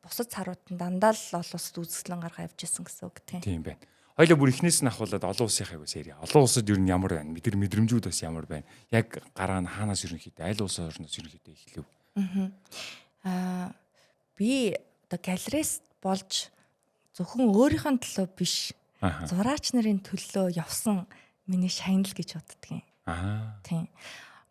бусад сарууд нь дандаа л олон улсад үзэсгэлэн гаргаа явж исэн гэсэн үг тийм байна. Хоёлаа бүр эхнээс нь ахуулаад олон улсынхаа сериа. Олон улсад ер нь ямар байна? Мэдрэмжүүд бас ямар байна? Яг гараа нь хаанаас ерөнхийдөө аль улсын орноос ерөнхийдөө эхлэв? Би одоо галерист болж зөвхөн өөрийнхөө төлөө биш, зураач нарын төлөө явсан миний шагнал гэж боддгийн. Тийм.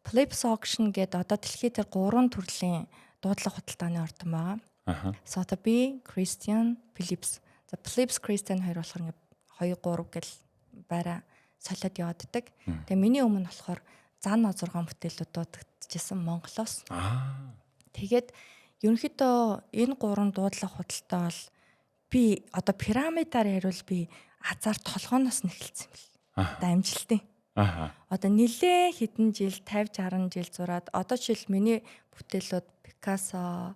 Philips Auction гэдэг одоо дэлхийд 3 төрлийн дуудлага худалдааны ордон байгаа. Sotheby, Christian, Philips. За Philips, Christian хоёр болохоор ингээд 2 3 гэл байраа солиод явааддаг. Тэгээ миний өмнө болохоор зан озоргон бүтээлүүд дуудагдчихсан Монголоос. Тэгээд ерөнхийдөө энэ 3 дуудлага худалдаа бол би одоо пирамидаар ярил би азар толгооноос нэхэлсэн юм бэл. Одоо амжилтын. Одоо нилээ хэдэн жил 50 60 жил зураад одоо жишээл миний бүтээлүүд Picasso,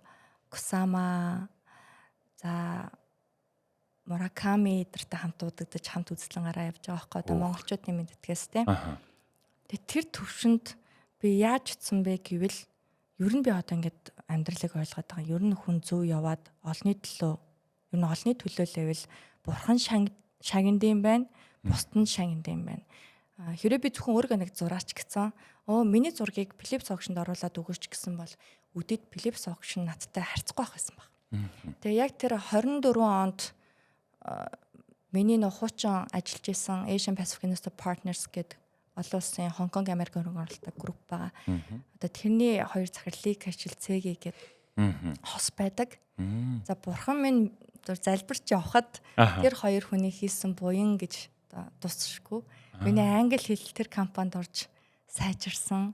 Kusama, за Murakami эдэртэй хамт дуудагдаж хамт үзлэн гараа явж байгаа байхгүй одоо монголчуудын мэддгээс тийм. Тэгээ тэр төвшөнд би яаж утсан бэ гэвэл ер нь би одоо ингээд амьдралыг ойлгоод байгаа. Ер нь хүн зөв яваад олны төлөө ер нь олны төлөө лэвэл бурхан шагнад юм байна. Бусд нь шагнад юм байна. Хэрэв би зөвхөн өөргөө нэг зураач гэсэн. Миний зургийг Philips Auction-д оруулаад өгөөч гэсэн бол үдэд Philips Auction надтай харьцахгүй байх байсан баг. Тэгээ яг тэр 24 онд миний нөх хуучин ажиллаж исэн Asian Pacific Industry Partners гэдэг олон улсын Хонконг Америк хөрөнгө оруулалттай групп байгаа. Одоо тэрний 2 захирлыг ажил цэгийг гэдэг хос байдаг. За бурхан минь залбирч явхад тэр 2 хүний хийсэн буян гэж дуусчихгүй. Миний англи хэл тэр компанид орж сайжирсан.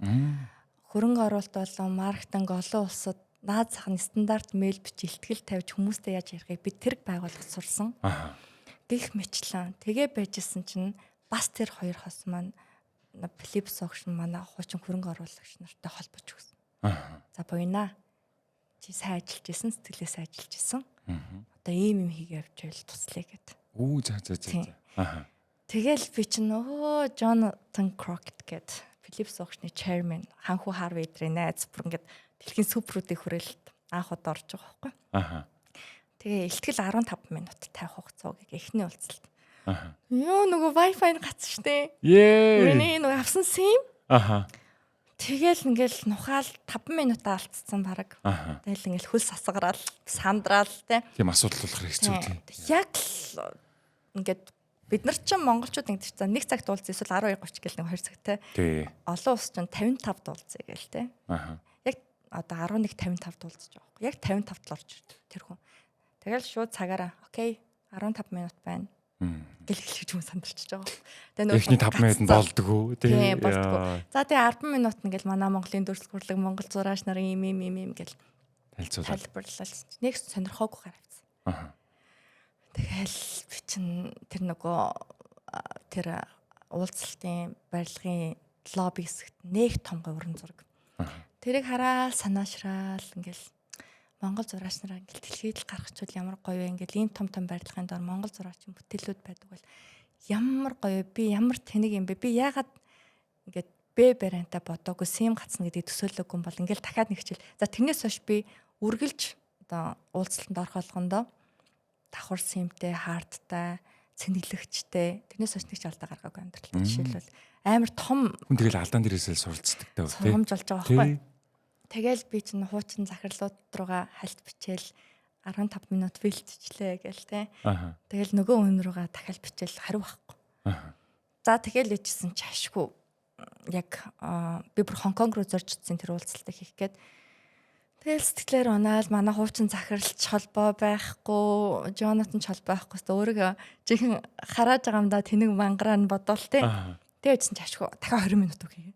Хөрөнгө оруулалт болон маркетинг олон улсад наад зах нь стандарт мэйл бич илтгэл тавьж хүмүүстэй яаж ярихыг би тэр байгууллагад сурсан. Гэх мэтлэн тэгээ байжсэн чинь бас тэр 2 хос маань Philips Auction манай хуучин хөрөнгө оруулагч нартай холбож өгсөн. За буйна. Чи сайн ажиллаж исэн, сэтгэлээс ажиллаж исэн. Одоо ийм юм хийгээ явж байл туслая гэд. За. Тэгэл би чинь Jonathan Crockett гэд Philips Auction-ы chairman ханху Harvey эдрийн найз бүр ингээд дэлхийн суперүүдийн хүрээлэлд анх удаа орж байгаа байхгүй. Тэгээ ихтгэл 15 минут тавих хугацаа гэх эхний уулзалт. Нөгөө Wi-Fi гац штэ. Миний нөгөө авсан сим. Тэгэл ингээл нухаал 5 минут алдсан баг. Тэгэл ингээл хөл сасгараал, сандраал те. Тийм асуудал болох хэцүү тийм. Яг л ингээд бид нар ч монголчууд ингэж за 1 цагт уулзъя эсвэл 12:30 гэл нэг 2 цаг те. Олон улс ч 55 уулзъя гээл те. Яг одоо 11:55 уулзж байгаа байхгүй. Яг 55-т л орж ирд тэр хүн. Тэгэл шууд цагаараа окей 15 минут байна. Гэл хэлж юм сандарчж байгаа. Тэгээ эхний 5 минут нь болдгоо тийм болдгоо. За тэгээ 10 минут нь гэл манай Монголын дүрслэглэг Монгол зураач нарын юм гэл тайлбарлал. Нэг сонирхоогүй гаравцсан. Тэгэл би чин тэр нөгөө тэр уулзалтын барилгын лобби хэсэгт нэг том уран зураг. Тэрийг хараад санаашраал ингээл Монгол зураач нараа ингээл дэлхийд л гаргачвал ямар гоё вэ ингээл ийм том барилгын дор Монгол зураачийн бүтээлүүд байдаг бол ямар гоё би ямар тэнэг юм бэ би яагаад ингээд Б бариантай бодоогүй сим гацна гэдэг төсөөлөөгүй бол ингээл дахиад нэг хичээл. За тэрнээс хойш би үргэлж одоо уулзалтанд орох болгондоо давхар симтэй, хардтай, цэнэглэгчтэй тэрнээс хойш нэг ч алдаа гаргаагүй амьдралтай жишээлбэл амар том хүн тэгэл алдаан дээрээсээ суралцдаг таа үү сургамж болж байгаа байхгүй. Тэгэл би чинь хуучин захирлууд руугаа хальт бичээл 15 минут бэлтжлээ гээл те. Тэгэл нөгөө хүн руугаа дахиад бичээл хариу байхгүй. За тэгэл ээжсэн ч ашгүй. Яг би бүр Хонконг руу зорж утсан тэр уулзалтыг хийх гээд тэгэл сэтгэлээр унаал манай хуучин захирлч холбоо байхгүй, Jonathan ч холбоо байхгүй. Өөрийгөө жинхэнэ харааж байгаа юм да тэнэг мангараа нь бодвол те. Тэгээдсэн ч ашгүй. Дахиад 20 минут үгүй.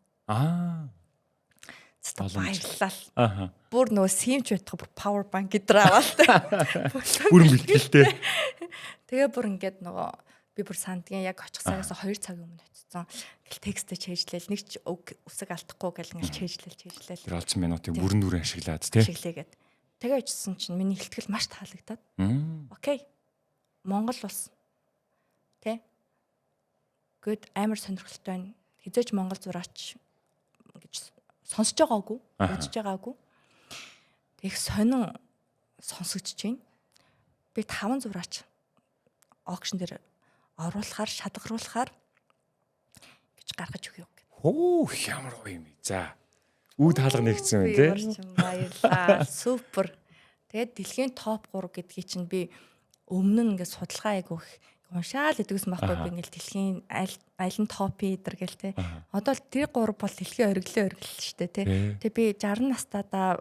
Баярлалаа. Бүр нөгөө симч байтга бүр power bank гэдэр аваад. Бүр бэлтгэлтэй. Тэгээ бүр ингээд нөгөө би бүр сандгийн яг очих цагаас 2 цагийн өмнө очсон. Ингээл текстээ чэйжлээл нэг ч үсэг алдахгүй гэл ингээл чэйжлээл. Тэр олцсон минутыг бүрэн ашиглаад тий. Ашиглаагээд. Тэгээ очсон чинь миний ихтгэл маш таалагдаад. Окей. Монгол улс. Тэ? Гэт амар сонирхолтой байна. Хизээч Монгол зураач гэж сонсож байгаагүй, үзэж байгаагүй. Тэг сонин сонсогдож байна. Би 5 зураач аукшн дээр оруулахаар, шалгаруулахаар гэж гаргаж өгье гэх. Хөө ямар гоё юм. За. Үд хаалга нэгдсэн байна тий. Баярлаа. Супер. Тэгээд дэлхийн топ 3 гэдгийг чинь би өмнө нь ингээд судалгаа айгүйх уншаал гэдэгсэн байхгүй би ингээд дэлхийн аль нь топ лидер гэл те. Одоо л тэр 3 бол дэлхийн ориглоо шүү дээ те. Тэгээ би 60 настайдаа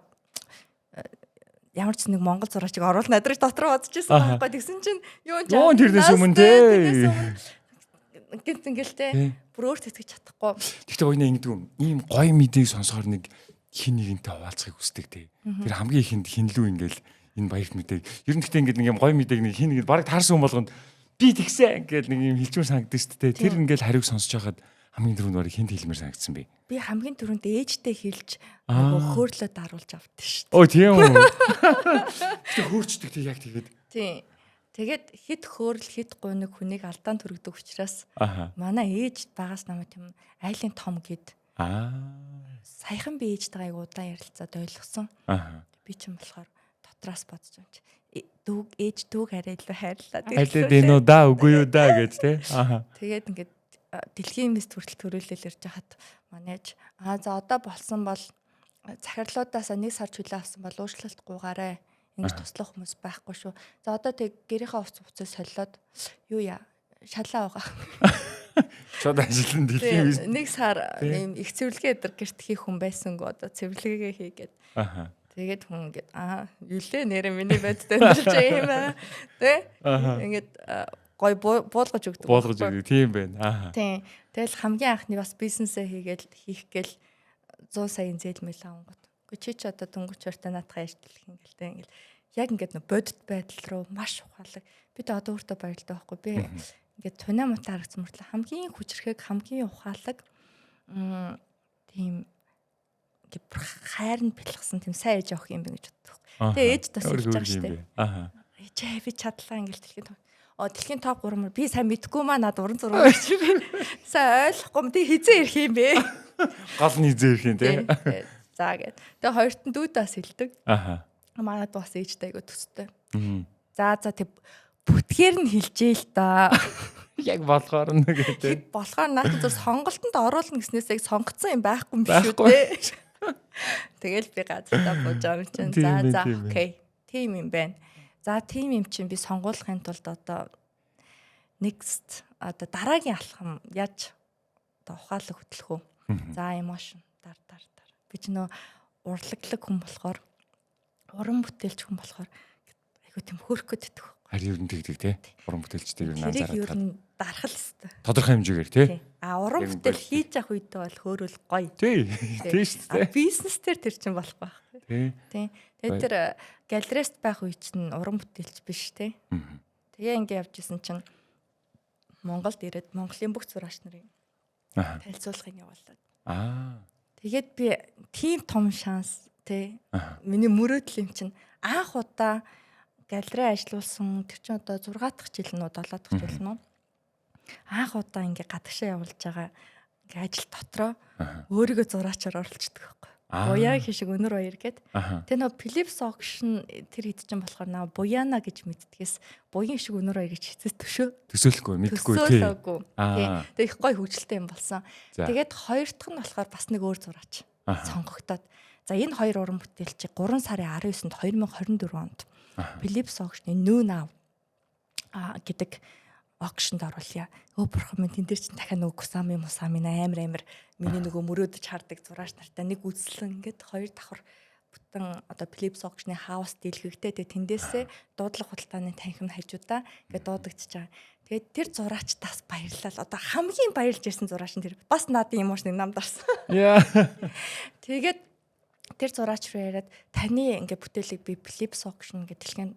ямар ч нэг монгол зураачиг оруулна надрыг дотор бодож ирсэн байхгүй. Тэгсэн чинь юу тэрнээс өмнө те. Гэнт ингээл те. Бүр өөрт итгэж чадахгүй. Гэхдээ ойно ингэдэг юм. Ийм гоё мэдээг сонсохоор нэг хин нэгэнтэй хуваалцахыг хүсдэг те. Тэр хамгийн ихэнд хинлүү ингээл энэ баярт мэдээг. Ер нь гэхдээ ингээд нэг юм гоё мэдээг нэг хин нэг бараг таарсан хүн болгонд би тэгсэн ингээл нэг юм хилчүүр санагдаж шүү дээ. Тэр ингээл хариуг сонсож байхад хамгийн түрүүнд барыг хинт хэлмээр санагдсан би. Би хамгийн түрүүнд ээжтэй хэлж нөгөө хөөрлөө даруулж авдсан шүү дээ. Өө тийм үү. Тэг хөөрчдөг тэг яг тэгээд. Тийм. Тэгээд хит хөөрл хит гуниг хүнийг алдаан төрөгдөг учраас манай ээж багаас намайг тийм айлын том гэд саяхан би ээжтэйгээ удаан ярилцаад ойлгосон. Би ч юм болохоор дотроос бодож юм чи дүүг ээж дүүг арай илүү хайрлаа. Хайлаад энэ уу да үгүй юу да гэж тий. Тэгээд ингээд дэлхийн мэс төрөл төрүүлэл ярьж хахад манайж за одоо болсон бол захирлуудаасаа 1 сар чөлөө авсан бол уучлалт гуйгаарай. Ингэж туслах хүмүүс байхгүй шүү. За одоо тэг гэрийнхээ хувцас хуцаа солиод юу яа шалаа байгаа. Шууд ажиллан дэлхийн бизнес 1 сар ийм их цэвэрлэгээ өдр гэрт хийх хүн байсангүй одоо цэвэрлэгээ хийгээд. Тэгээд хүн ингээд юулээ нэрэ миний байдтай амьдарч юм аа. Тэ? Ингээд гой буулгаж өгдөг. Буулгаж өгдөг тийм байна. Тийм. Тэгэл хамгийн анхны бас бизнесээ хийгээл хийх гээл 100 саяын зээлмэл авангууд. Чи ч одоо дөнгөж өртөө наатах яаж дэлэх юм гэлтэй ингээл яг ингээд нөө бодит байдал руу маш ухаалаг. Би тэ одоо өөртөө баярлалтай байхгүй. Би ингээд туна мутаа харагцсан мөртлөө хамгийн хүчрэхэг хамгийн ухаалаг тийм ингээд хайрн бэлгсэн тийм сайн ээж авах юм бэ гэж боддог. Тэгээ ээж тас хэлж байгаа шүү дээ. Ээж би чадлаа ингээл дэлхийн топ 3 мөр би сайн мэдгүй маа над уран зураг гэж би сайн ойлгохгүй юм. Тэг хизээ ирэх юм бэ? Гал нь хизээ ирэх юм тий. За гэд. Тэгээ хоёрт нь дүүдээс хэлдэг. Манайд бас ээжтэй айгу төстэй. За тэг бүтгээр нь хэлжээ л да. Яг болохоор нь гэдэг. Болохоор наад зөв сонголтонд оруулна гэснээс яг сонгоцсон юм байхгүй юм биш үү те. Тэгэл би газартаа бууж байгаа юм чинь. За окей. Тим юм байна. За тим юм чинь би сонгуулахын тулд одоо next одоо дараагийн алхам яаж одоо ухаалаг хөтлөх үү? За emotion дар. Би ч нөө урлаглаг хүн болохоор уран бүтээлч хүн болохоор айгу тийм хөөрхөд идэх. Харин ер нь тэгдэг тий. Уран бүтээлчтэй ер нь анзаараад. Ер нь дарах л хэвээр. Тодорхой хэмжээгээр тий. Уран бүтээл хийж явах үедээ бол хөөрөл гоё. Тий. Тий шүү дээ. Бизнес төр тэр чинь болохгүй байхгүй. Тий. Тэгээд тэр галерист байх үе чинь уран бүтээлч биш тий. Тэгээ ингэ явж исэн чинь Монголд ирээд Монголын бүх зураач нарын танилцуулгыг явуулаад. Тэгээд би тийм том шанс тий. Миний мөрөөдөл юм чинь анх удаа галерей ажиллуулсан тэр чинь одоо 6 дахь жил нь 7 дахь жил нь анх удаа ингээ гадагшаа явуулж байгаа ингээ ажил дотроо өөрийгөө зураачаар оролцдог байхгүй. Буяа хишиг өнөр баяр гээд. Тэгээ нөө Philips auction тэр хэд чинь болохоор наа Буяна гэж мэддгээс буян шиг өнөр баяр гэж хэцэс төсөөлөхгүй мэдгүй тий. Тэгээ их гой хөвгөлтэй юм болсон. Тэгээд хоёр дахь нь болохоор бас нэг өөр зураач сонгогдоод. За энэ хоёр уран бүтээлч 3 сарын 19-нд 2024 онд Philips auction-ы Nuna гэдэг auction-д оруулъя. Бурхан минь тэн дээр чинь дахиад нөгөө Kusami Musami амар миний нөгөө мөрөөдөж хардаг зураач нартай нэг үзлэн ингээд хоёр давхар бүтэн одоо Philips auction-ы хаус дэлгэгтэй тэгээ тэндээсээ дуудлага худалдааны танхим хажуудаа ингээд дуудагдчихж байгаа. Тэгээд тэр зураачтаас баярлал. Одоо хамгийн баярлж ирсэн зураач нь тэр бас надад юм уушны намд орсон. Тэгээд тэр зураач руу яриад таны ингээд бүтээлийг би Philips auction гэдэг дэлхийн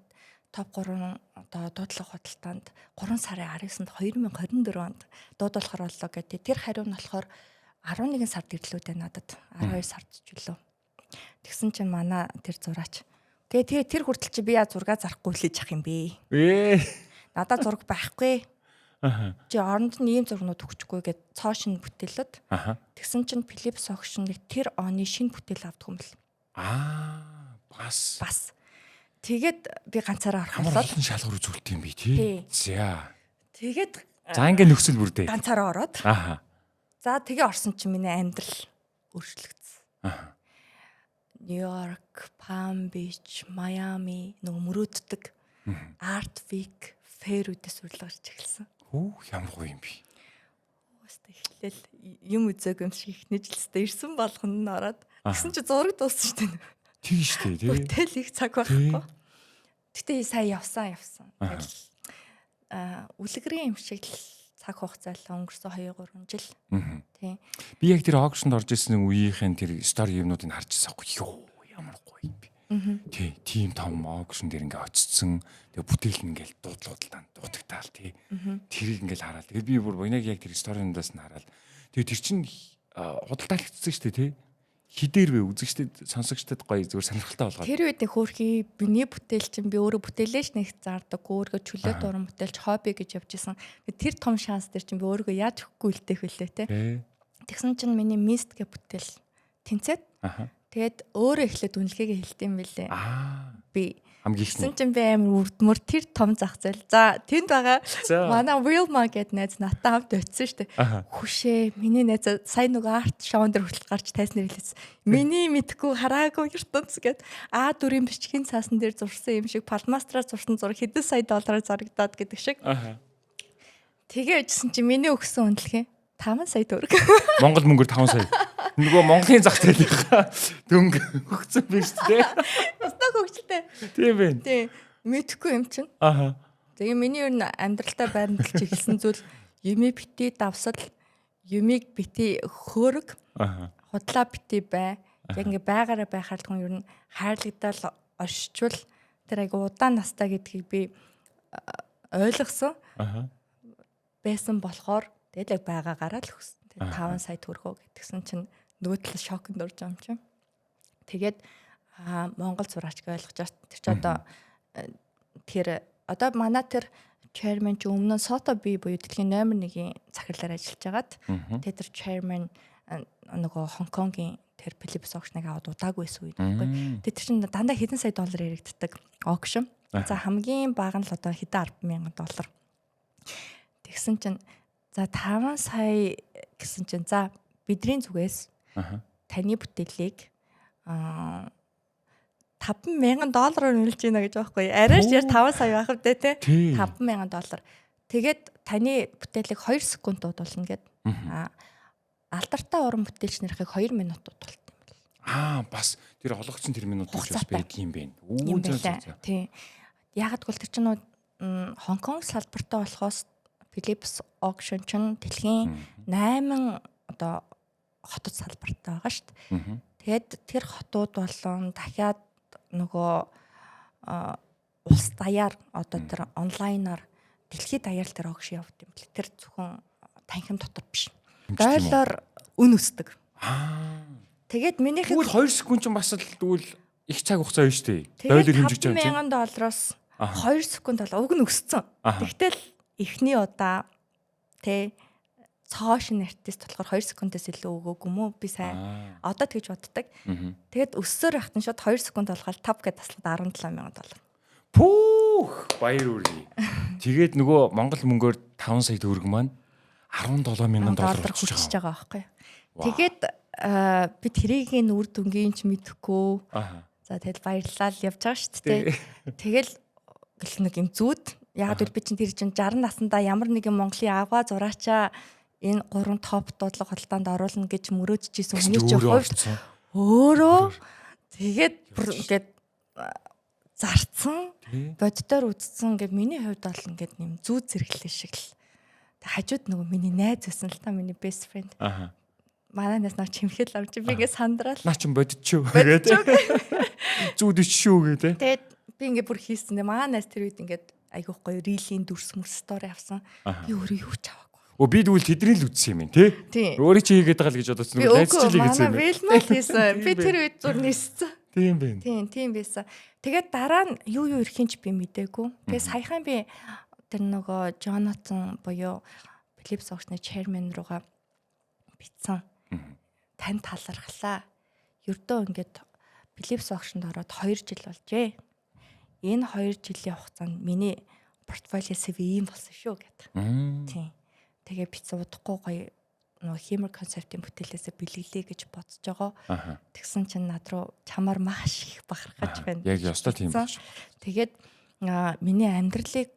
топ 3 одоо дуудлага худалдаанд 3 сарын 19-нд 2024 онд дуудлахаар боллоо гэдэг. Тэр хариу нь болохоор 11 сард ирлүүдээ надад 12 сард ч үлээ. Тэгсэн чинь манай тэр зураач. Тэгээ тэр хүртэл чи би яа зураг зарахгүй лээж ах юм бэ? Надад зураг байхгүй. Чи оронд нь ийм зургнууд өгчихгүй гэд цоо шин бүтээлд. Тэгсэн чинь Philips Auction нэг тэр оны шин бүтээл авдаг юм бэл. Бас. Тэгээд би ганцаараа Ямар орхолоо. олон шалгуур үзүүлт юм би тий. За. Тэгээд За ингээ нөхцөл бүр дээ. ганцаараа ороод. За тэгээ орсон чинь миний амьдрал өөрчлөгдсөн. Нью-Йорк, Palm Beach, Miami нөгөө мөрөөддөг Art Week фэрүүдээс урилгаж эхэлсэн. Ямар гоё юм би. Өстө эхлээл юм үзег юм шиг ихний жилстэй ирсэн болгоно нь ороод тэгсэн чи зураг дууссан шүү дээ. Тийм шүү дээ тий. Бүтээл их цаг байхгүй. Гэтэ сая явсан. Тэгэл үлгэрийн юм шиг л цаг хугацаалаа өнгөрсөн 2-3 жил. Тийм. Би яг тэр аукшнд орж исэн үеийнхэн тэр стори юмнуудыг харж ирсэн аахгүй юу. Ямар гоё юм би. Тий, тийм том аукшн дээр ингээ очсон. Тэгээ бүтээл нь ингээл дуудлуудалтай дутагтаал тий. Тэрийг ингээл хараад. Тэгээ би бүр яг тэр сторинуудаас нь хараад. Тэгээ тэр чинь худалдаалагдсан шүү дээ тий. Хидээр вэ үзэгчдэд сонсогчдод гоё зүгээр сонирхолтой болгоод. Тэр үед нэг хөөрхий биний бүтээл чинь би өөрөө бүтээлээч нэг зардаг. Өөргөө чөлөө дуран бүтээлч хобби гэж явж исэн. Тэр том шанс дээр чинь би өөргөө яаж өгөхгүй илтээх вүлээ те. Тэгсэн чинь миний мист гэ бүтээл тэнцээд. Тэгээд өөрөө эхлээд үнэлгээгээ хэлдэм билээ. Би хамгийн ихсэн чинь би амар үрдмөр тэр том зах зээл. За тэнд байгаа манай Wilma гэд найз натаа хамт очсон штэ. Хүшээ миний найз сая нөгөө арт шоун дээр хүртэл гарч тайснэр хэлсэн. Миний мэдхгүй хараагүй ертөнц гэд А4-ийн бичгийн цаасан дээр зурсан юм шиг Palmastra зурсан зураг хэдэн сая доллараар зарагдаад гэдэг шиг. Тэгээ ичсэн чинь миний өгсөн үнэлгээ 5 сая төгрөг. Монгол мөнгөөр 5 сая. Нөгөө Монголын зах зээлийнхаа дөнгө өгсөн биз дээ. Өстөө хөгжилтэй. Тийм байна. Тийм. Мэдхгүй юм чинь. Тэгээ миний ер нь амьдралтай байрлалж эхэлсэн зүйл юмыг бити давсал, юмыг бити хөөрөг, худлаа бити бай. Яг ингээ байгаараа байхаар л хүн ер нь хайрлагдаал оршичвал тэр айгу удаан настай гэдгийг би ойлгосон. Байсан болохоор тэгэл яг байгаагаараа л өгсөн. Тэгээ 5 сая төгрөгөө гэтгсэн чинь нөгөө тал шокнд орж байгаа юм чинь. Тэгээд Монгол зураач гэж ойлгож байна. Тэр чи одоо манай тэр chairman ч өмнө нь Soto B буюу дэлхийн номер 1-ийн захирлаар ажиллаж байгаад тэгээд тэр chairman нөгөө Хонконгийн тэр Philips Auction-ыг аваад удаагүй байсан үед байхгүй. Тэгээд тэр чинь дандаа хэдэн сая доллар яригддаг auction. За хамгийн бага нь л одоо хэдэн 10,000 доллар. Тэгсэн чинь за 5 сая гэсэн чинь за бидний зүгээс таны бүтээлийг 5,000 доллараар нөлж гинэ гэж байхгүй. Арайш яар 5 сая байх вэ те? 5,000 доллар. Тэгээд таны бүтээлийг 2 секунд дуудуулна гэд. Алдартай уран бүтээлч нарыг 2 минут дуудуулт юм бэл. Бас тэр олгогчсон тэр минут ч бас байдаг юм байна. Тийм. Ягаад гэвэл тэр чинь Хонконг салбартай болохоос Philips Auction чинь дэлхийн 8 одоо хотод салбартай байгаа шүү дээ. Тэгээд тэр хотууд болон дахиад нөгөө улс даяар одоо тэр онлайнаар дэлхийд даяар тэр auction явуулт юм бэл. Тэр зөвхөн танхим дотор биш. Дойлоор үн өсдөг. Тэгээд минийх тэгвэл 2 секунд ч бас л тэгвэл их цаг хугацаа байна шүү дээ. Дойлоор хэмжиж байгаа юм. $5,000 2 секунд бол уг нь өссөн. Тэгтэл эхний удаа тэ цоошин артист болохоор 2 секундээс илүү өгөөг юм уу? Би сайн одоо тэгж боддог. Тэгэд өссөөр байхад нь шууд 2 секунд болгоод 5 гэд таслаад $17,000. Пүүх баяр үргэлээ. Тэгээд нөгөө Монгол мөнгөөр 5 сая төгрөг маань $17,000 хүрчиж байгаа байхгүй. Тэгээд би тэрийн үр дүнгийн ч мэдэхгүй. За тэгэл баярлалаа л явж байгаа шүү дээ. Тэгэл нэг юм зүуд яг л би чинь тэр чинь 60 наснда ямар нэгэн Монголын аваа зураачаа энэ 3 топ дуудлага холтоонд оруулна гэж мөрөөдчихсэн хүний чинь хувьд өөрөө тэгээд ингээд зарцсан боддоор үдцсэн ингээд миний хувьд бол ингээд нэм зүү зэрэглээ шиг л хажууд нөгөө миний найз байсан л та миний best friend манайнаас нар чимхэл авч би ингээд сандраал наа чин бодчихё гэдэг зүүд шүү гэдэг тэгээд би ингээд бүр хийсэн манайнаас тэр үед ингээд айгуух гоё рилийн дүрс мөрс стори авсан би өөрөө юу ч аваагүй би тэгвэл тэдний л үтсэн юм тий өөрөө чи хийгээд байгаа л гэж бодсон нөгөө найз чилээ гэсэн юм байна хийсэн би тэр үед зур ниссэн тийм байна тийм байсан тэгээд дараа нь юу ирэхин ч би мэдээгүй тэгээд саяхан би тэр нөгөө Jonathan буюу Philips Auction-ы chairman руугаа битсэн. Тань талархлаа. Ердөө ингээд Philips Auction-д ороод 2 жил болжээ. Энэ 2 жилийн хугацаанд миний портфолио CV ийм болсон шүү гэдэг. Тийм. Тэгээ битсэн удахгүй гоё нөгөө Humor concept-ийн бүтээлээсээ бэлгэлээ гэж бодож байгаа. Тэгсэн чинь над руу чамаар маш их бахархаж байна. Яг ёстой тийм байна. Тэгээд миний амьдралыг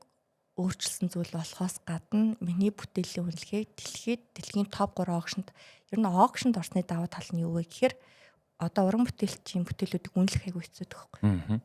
өөрчилсөн зүйл болохоос гадна миний бүтээлийн үнэлгээг дэлхийн топ 3 auction-д ер нь auction-д орсны давуу тал нь юу вэ гэхээр одоо уран бүтээлчийн бүтээлүүдийг үнэлэх айгүй хэцүү байхгүй.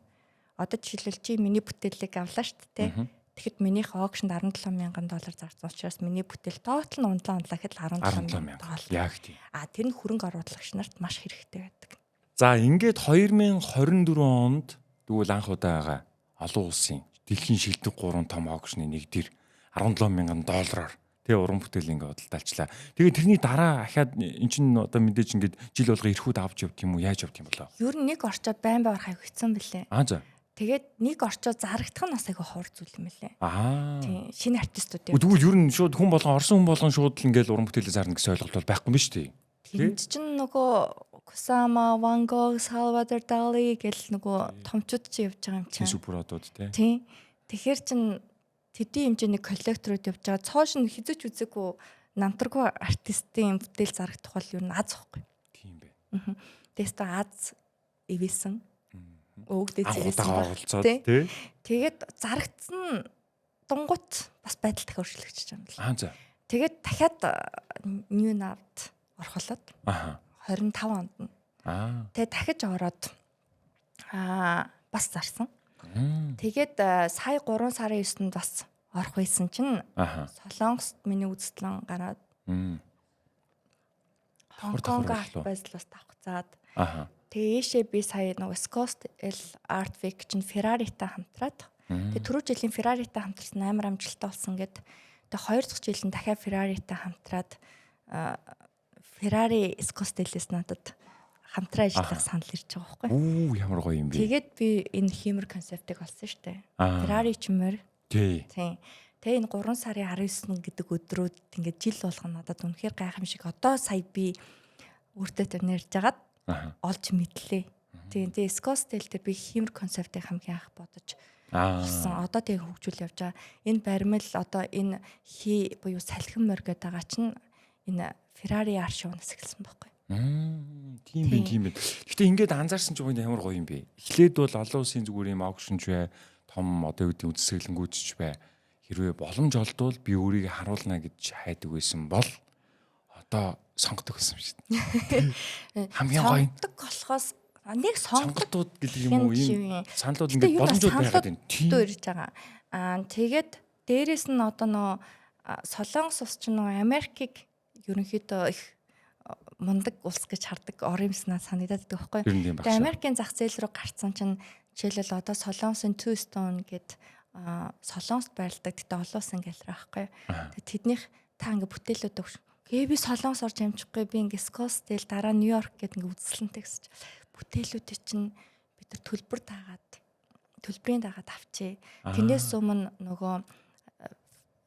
Одоо жишээлбэл чи миний бүтээлийг авлаа шүү дээ. Тэгэхэд минийх auction-д $17,000 зарсан учраас миний бүтээл тоотал нь ундлаа гэхэд $17,000. Яг тийм. Тэр нь хөрөнгө оруулагч нарт маш хэрэгтэй байдаг. За ингээд 2024 онд тэгвэл анх удаа байгаа олон улсын дэлхийн шилдэг 3 том auction-ы нэгдэр $17,000 тэгээ уран бүтээл ингээд бодлоочлаа. Тэгээ тэрний дараа ахаад эн чинь одоо мэдээж ингээд жил болго эрхүүд авч явд юм уу яаж явд юм болоо? Ер нь нэг орчоод байн бай орох хэцсэн бэлээ. За. Тэгээд нэг орчоо зарагдах нь бас айгүй ховор зүйл юм байлээ. Тийм шинэ артистууд юм. Тэгвэл ер нь шууд хүн болгон орсон хүн болгон шууд л ингээл уран бүтээлээ зарна гэсэн ойлголт бол байхгүй юм биш үү? Тэнд чинь нөгөө Kusama, Van Gogh, Salvador Dali гэл нөгөө томчууд чи явж байгаа юм чинь. Суперодууд тийм. Тэгэхээр чин тэдний хэмжээний коллекторууд явж байгаа. Цоош нь хизэж үзээгүй намтргүй артистын бүтээл зарагдах бол ер нь аз ихгүй. Тийм бэ. Тэстэ аз ивэсэн. Өөгдөө зэрэгсэн тий. Тэгээд зарагдсан дунгут бас байдал дахиад өөрчлөгдөж байгаа юм байна. Тэгээд дахиад new navд орхолоод 25 онд нь. Тэгээд дахиж ороод бас зарсан. Тэгээд сая 3 сарын 9-нд бас орох байсан чинь Солонгост миний үзэсгэлэн гараад Хонконг арт байзал бас давхцаад тэгээ ийшээ би сая нөгөө Scott L Art Week чинь Ferrari-тай хамтраад тэгээ түрүү жилийн Ferrari-тай хамтарсан амар амжилттай болсон гэд тэгээ 2 дахь жилийн дахиад Ferrari-тай хамтраад Ferrari Scott L-с надад хамтран ажиллах санал ирж байгаа байхгүй. Ямар гоё юм бэ. Тэгээд би энэ Humor concept-ыг олсон шүү дээ. Ferrari чимээр. Тийм. Тэгээ энэ 3 сарын 19 гэдэг өдрүүд ингээд жил болгоно надад үнэхээр гайхамшиг. Одоо сая би өөртөө тэр нэрж агаад олж мэдлээ. Тэгээ Scottsdale дээр би Humor concept-ыг хамгийн анх бодож олсон. Одоо тэгээ хөгжүүл явж байгаа. Энэ баримл одоо энэ буюу салхин морь гэдэг байгаа чинь энэ Ferrari аршуунаас эхэлсэн байхгүй. Тийм бэ. Гэтэ ингээд анзаарсан ч гоё ямар гоё юм бэ. Эхлээд бол олон улсын зүгээр юм auction ч бай, том одоо үүдийн үсгэлэнгүүд ч бай. Хэрвээ боломж олдвол би өөрийгөө харуулна гэж хайдаг байсан бол одоо сонгодог гэсэн юм шүү дээ. Хамгийн гоё. Сонгодог болохоос нэг сонголтууд гэдэг юм уу ийм саналууд ингээд боломжууд байгаад байна. Тийм ирж байгаа. Тэгээд дээрэс нь одоо нөө Солонгос ус ч нөө Америкийг ерөнхийдөө их мундаг улс гэж хардаг орон юмснаа санагдаад байгаа байхгүй. Тэгээд Америкийн зах зээл рүү гарцсан чинь жишээлбэл одоо Солонгосын Two Stone гэд Солонгост байрладаг гэдэг олон улсын галерей байхгүй. Тэгээд тэднийх та ингээ бүтээлүүд өгш. Би Солонгос орж амжихгүй би ингээ Scottsdale дараа Нью-Йорк гэд ингээ үзэсгэлэнтэй гэсэж бүтээлүүдээ чинь бид нар төлбөрийн дагаад авчээ. Тэрнээс өмнө нөгөө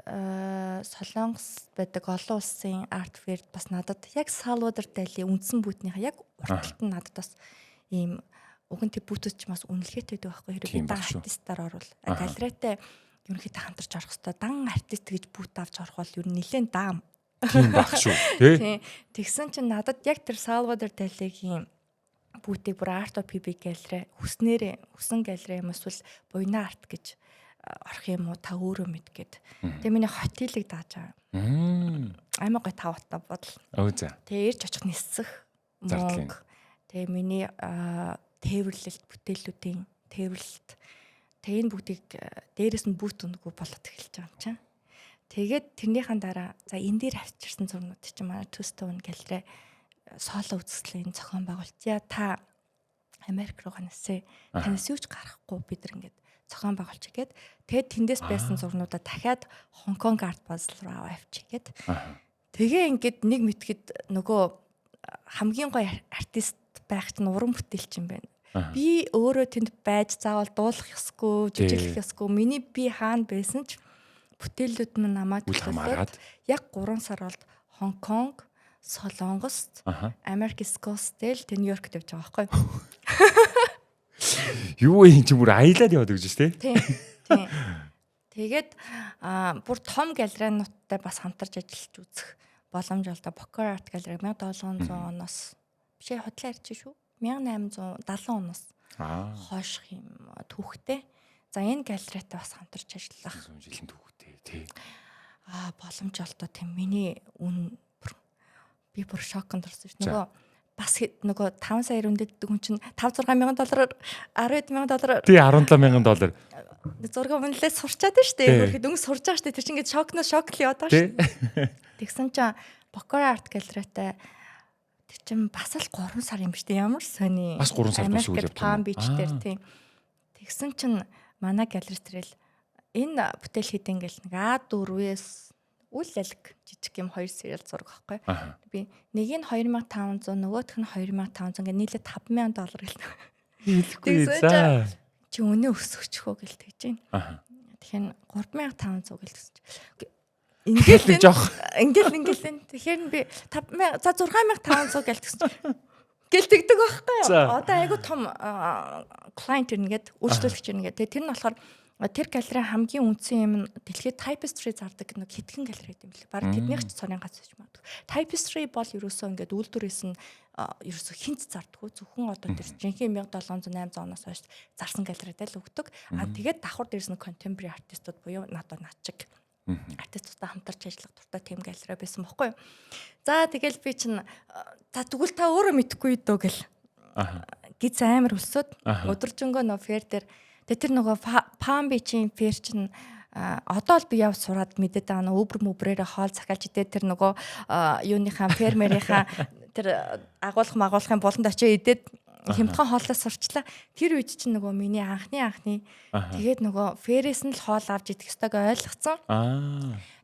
Солонгос байдаг олон улсын арт ферд бас надад яг Salvador Dali үндсэн бүтнийхээ яг урталт нь надад бас ийм уг нь тэг бүтүүд ч бас үнэлгээтэй байдаг байхгүй. Хэрэг дан артистаар орвол галерейтай ерөнхийдөө хамтарч орох хэвээр дан артист гэж бүт авч орох бол ер нь нэлээд даам. Тийм баг шүү. Тэ. Тэгсэн чинь надад яг тэр Salvador Dali-гийн бүтийг бүр Art of PB галерей хүсэн галерей юм эсвэл буйна арт гэж орох юм уу та өөрөө мэдгээд. Тэгээ миний хотелыг дааж байгаа. Аймаг гой тавтаа бодол. Тэгээ ирж очих нисэх мөнгө. Тэгээ миний тээвэрлэлт бүтээлүүдийн тээвэрлэлт. Тэгээ энэ бүгдийг дээрээс нь бүт өнгөө болоод эхэлж байгаа юм чинь. Тэгээд тэрнийхэн дараа за энэ дээр авчирсан зурнууд чинь манай Two Stone галерей соло үзэсгэлэн зохион байгуулалтаа та Америк руу ганасээ танаас юуч гарахгүй бид нар ингээд зохион байгуулж игээд тэгээд тэндээс байсан зурнуудаа дахиад Хонконг арт базал руу авчигээд тэгээ ингээд нэг мэтгэд нөгөө хамгийн гоё артист байх чинь уран бүтээлч юм байна. Би өөрөө тэнд байж заавал дуулах ёсгүй, жижиглэх ёсгүй. Миний би хаана байсан ч бүтээлүүд нь намайг Үл хамааран. яг 3 сар болд Хонконг, Солонгост, Америк Скостел, Нью-Йоркт явж байгаа байхгүй. Юу юм чи бүр аялаад яваад гэж шүү дээ. Тийм. Тийм. Тэгээд бүр том галериануудтай бас хамтарч ажиллаж үзэх боломж олдоо. Bokar Art Gallery 1700 оноос бишээ хотлоо ярьчих шүү. 1870 оноос хойшх юм түүхтэй. За энэ галеритай бас хамтарч ажиллах. Жилийн түүхтэй тий. Боломж олдоо тийм миний би бүр шоконд орсон шүү. Нөгөө бас нөгөө 5 сая өрөндөлдөг хүн чинь $5,600 $10,000 тий $17,000 зураг үнэлээ сурчаад байна шүү дээ. Өөрөөр дөнгөж сурж байгаа шүү дээ. Тэр чинь ингээд шокноос шок л яваад байгаа шүү дээ. Тэгсэн чинь Bokar Art Gallery-тай тэр чинь бас л 3 сар юм биш үү? Ямар сони. Бас 3 сар биш үү? Palm Beach дээр тийм. Тэгсэн чинь манай галерей тэрэл энэ бүтээл хийдэг ингээл нэг A4-ээс үл ялг жижиг юм 2 сериал зураг байхгүй. Би нэг нь 2,500, нөгөөх нь 2,500 ингээ нийлээ $5,000 гэлээ. Хэлэхгүй за. Чи өнөө өсөхгүй гэл тэгж байна. Тэгэхээр 3,500 гэл гэсэн чи. Ингээл нэг жоох. Ингээл тэгэхээр би 5,000 за 6,500 гэл гэсэн чи. Гэл тэгдэг байхгүй юу? Одоо айгу том клиент ирнэгээд үйлчлүүлэгч ирнэгээд тэр нь болохоор тэр галерей хамгийн үндсэн юм дэлхийд Tapestry зардаг нэг хитгэн галерей юм билээ. Бараг тэднийх ч цорын гац гэж магадгүй. Tapestry бол ерөөсөө ингээд үйлдвэрээс нь ерөөсөө хинт зардаггүй. Зөвхөн одоо тэр жинхэнэ 1700-800 оноос хойш зарсан галерейтай л өгдөг. Тэгээд давхар дээрс нь contemporary артистууд буюу надад начиг артистуудтай хамтарч ажиллах дуртай тийм галерей байсан байхгүй юу. За тэгэл би чинь за тэгвэл та өөрөө мэдэхгүй дөө гэл. Гиз амар өлсөд өдөржингөө нөө фэр дээр тэр нөгөө Palm Beach-ийн фэр чинь одоо л би яв сураад мэдээд байгаа нөгөө өвөр мөбрээрээ хоол захиалж идээд тэр нөгөө юуныхаа фермерийнхаа тэр агуулгын болонд очиж идээд хямдхан хооллоо сурчлаа. Тэр үед чинь нөгөө миний анхны тэгээд нөгөө ферээс нь л хоол авч идэх ёстойг ойлгоцсон.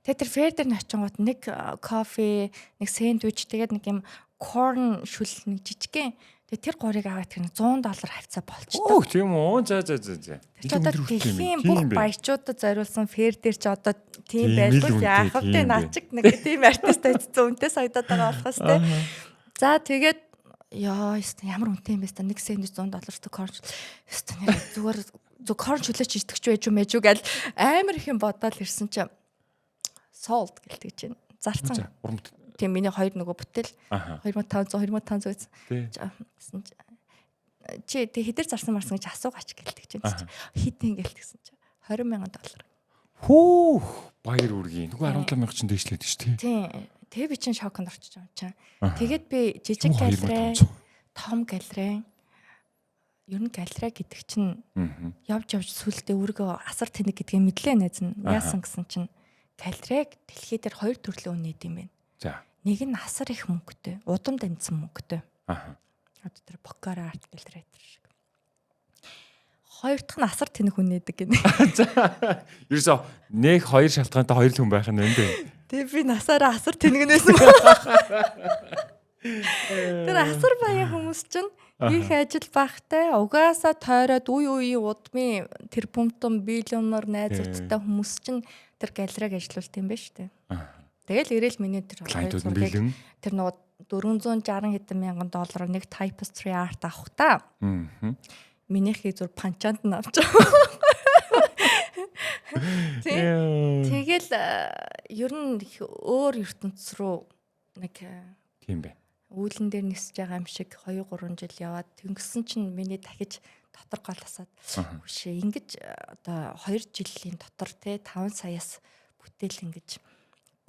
Тэгээд тэр фер дээр очингууд нэг кофе, нэг сэндвич тэгээд нэг юм corn шүл нэг жижигхэн тэгээ тэр горыг аваад тэр $100 хавцаа болчтой. Оо тийм үү. За. Тийм бүх баячуудад зориулсан фэр дээр ч одоо тийм байлгүй яах вэ? Начиг нэг тийм артист айцсан үнэтэй соёдод байгаа болохоос те. За тэгээд яа ямар үнэтэй юм бэ ста нэг сэндвич $100 корн ста нэр зүгээр корн шүлээч идэгч байж юм гэл амар их юм бодоод ирсэн чи sold гэлтэж байна. Зарцсан. Тийм миний хоёр нөгөө бүтэл 2,500 гэсэн чи тэг хэдэр зарсан марсан гэж асуугаач гэлтэж байна. Хитэн гэлтгсэн чи $20,000. Хүү баяр үргийн. Нөгөө 17,000 чинь дэвшлээд шүү дээ. Тийм. Тэгээ би чинь шоконд орчиж байгаа чинь. Тэгээд би жижиг галерей, том галерей ер нь галерей гэдэг чинь явж сүлдээ өөргөө асар тэнэг гэдгийг мэдлээ найз нь. Яасан гэсэн чинь галерейг дэлхий дээр 2 төрлийн үнэт юм байна. За. Нэг нь асар их мөнгөтэй, удам дамжсан мөнгөтэй. Одоо тэр Bokar Art Gallery шиг. Хоёр дахь нь асар тэнэг хүнээдэг гинэ. За. Ерөөсөө нэг 2 шалтгаантай 2 хүн байх нь энэ. Тэгээ би насаараа асар тэнэгнээс. Тэр асар баян хүмүүс чинь их ажил багтай угаасаа тойроод үеийн удмын тэр пунктон биллионер найзуудтай хүмүүс чинь тэр галерейг ажилуулт юм байна шүү дээ. Тэгэл ирээл миний тэр тэр нөгөө $460 хэдэн мянган нэг Tapestry art авах та. Минийхээ зүр панчаанд нь авч байгаа. Тэгэл ер нь өөр ертөнц рүү нэг тийм бэ. Үүлэн дээр нисэж байгаа юм шиг 2-3 жил яваад тэнгисэн чинь миний дахиж дотор голосоод үшээ ингэж одоо 2 жилийн дотор те 5 саяас бүтээл ингэж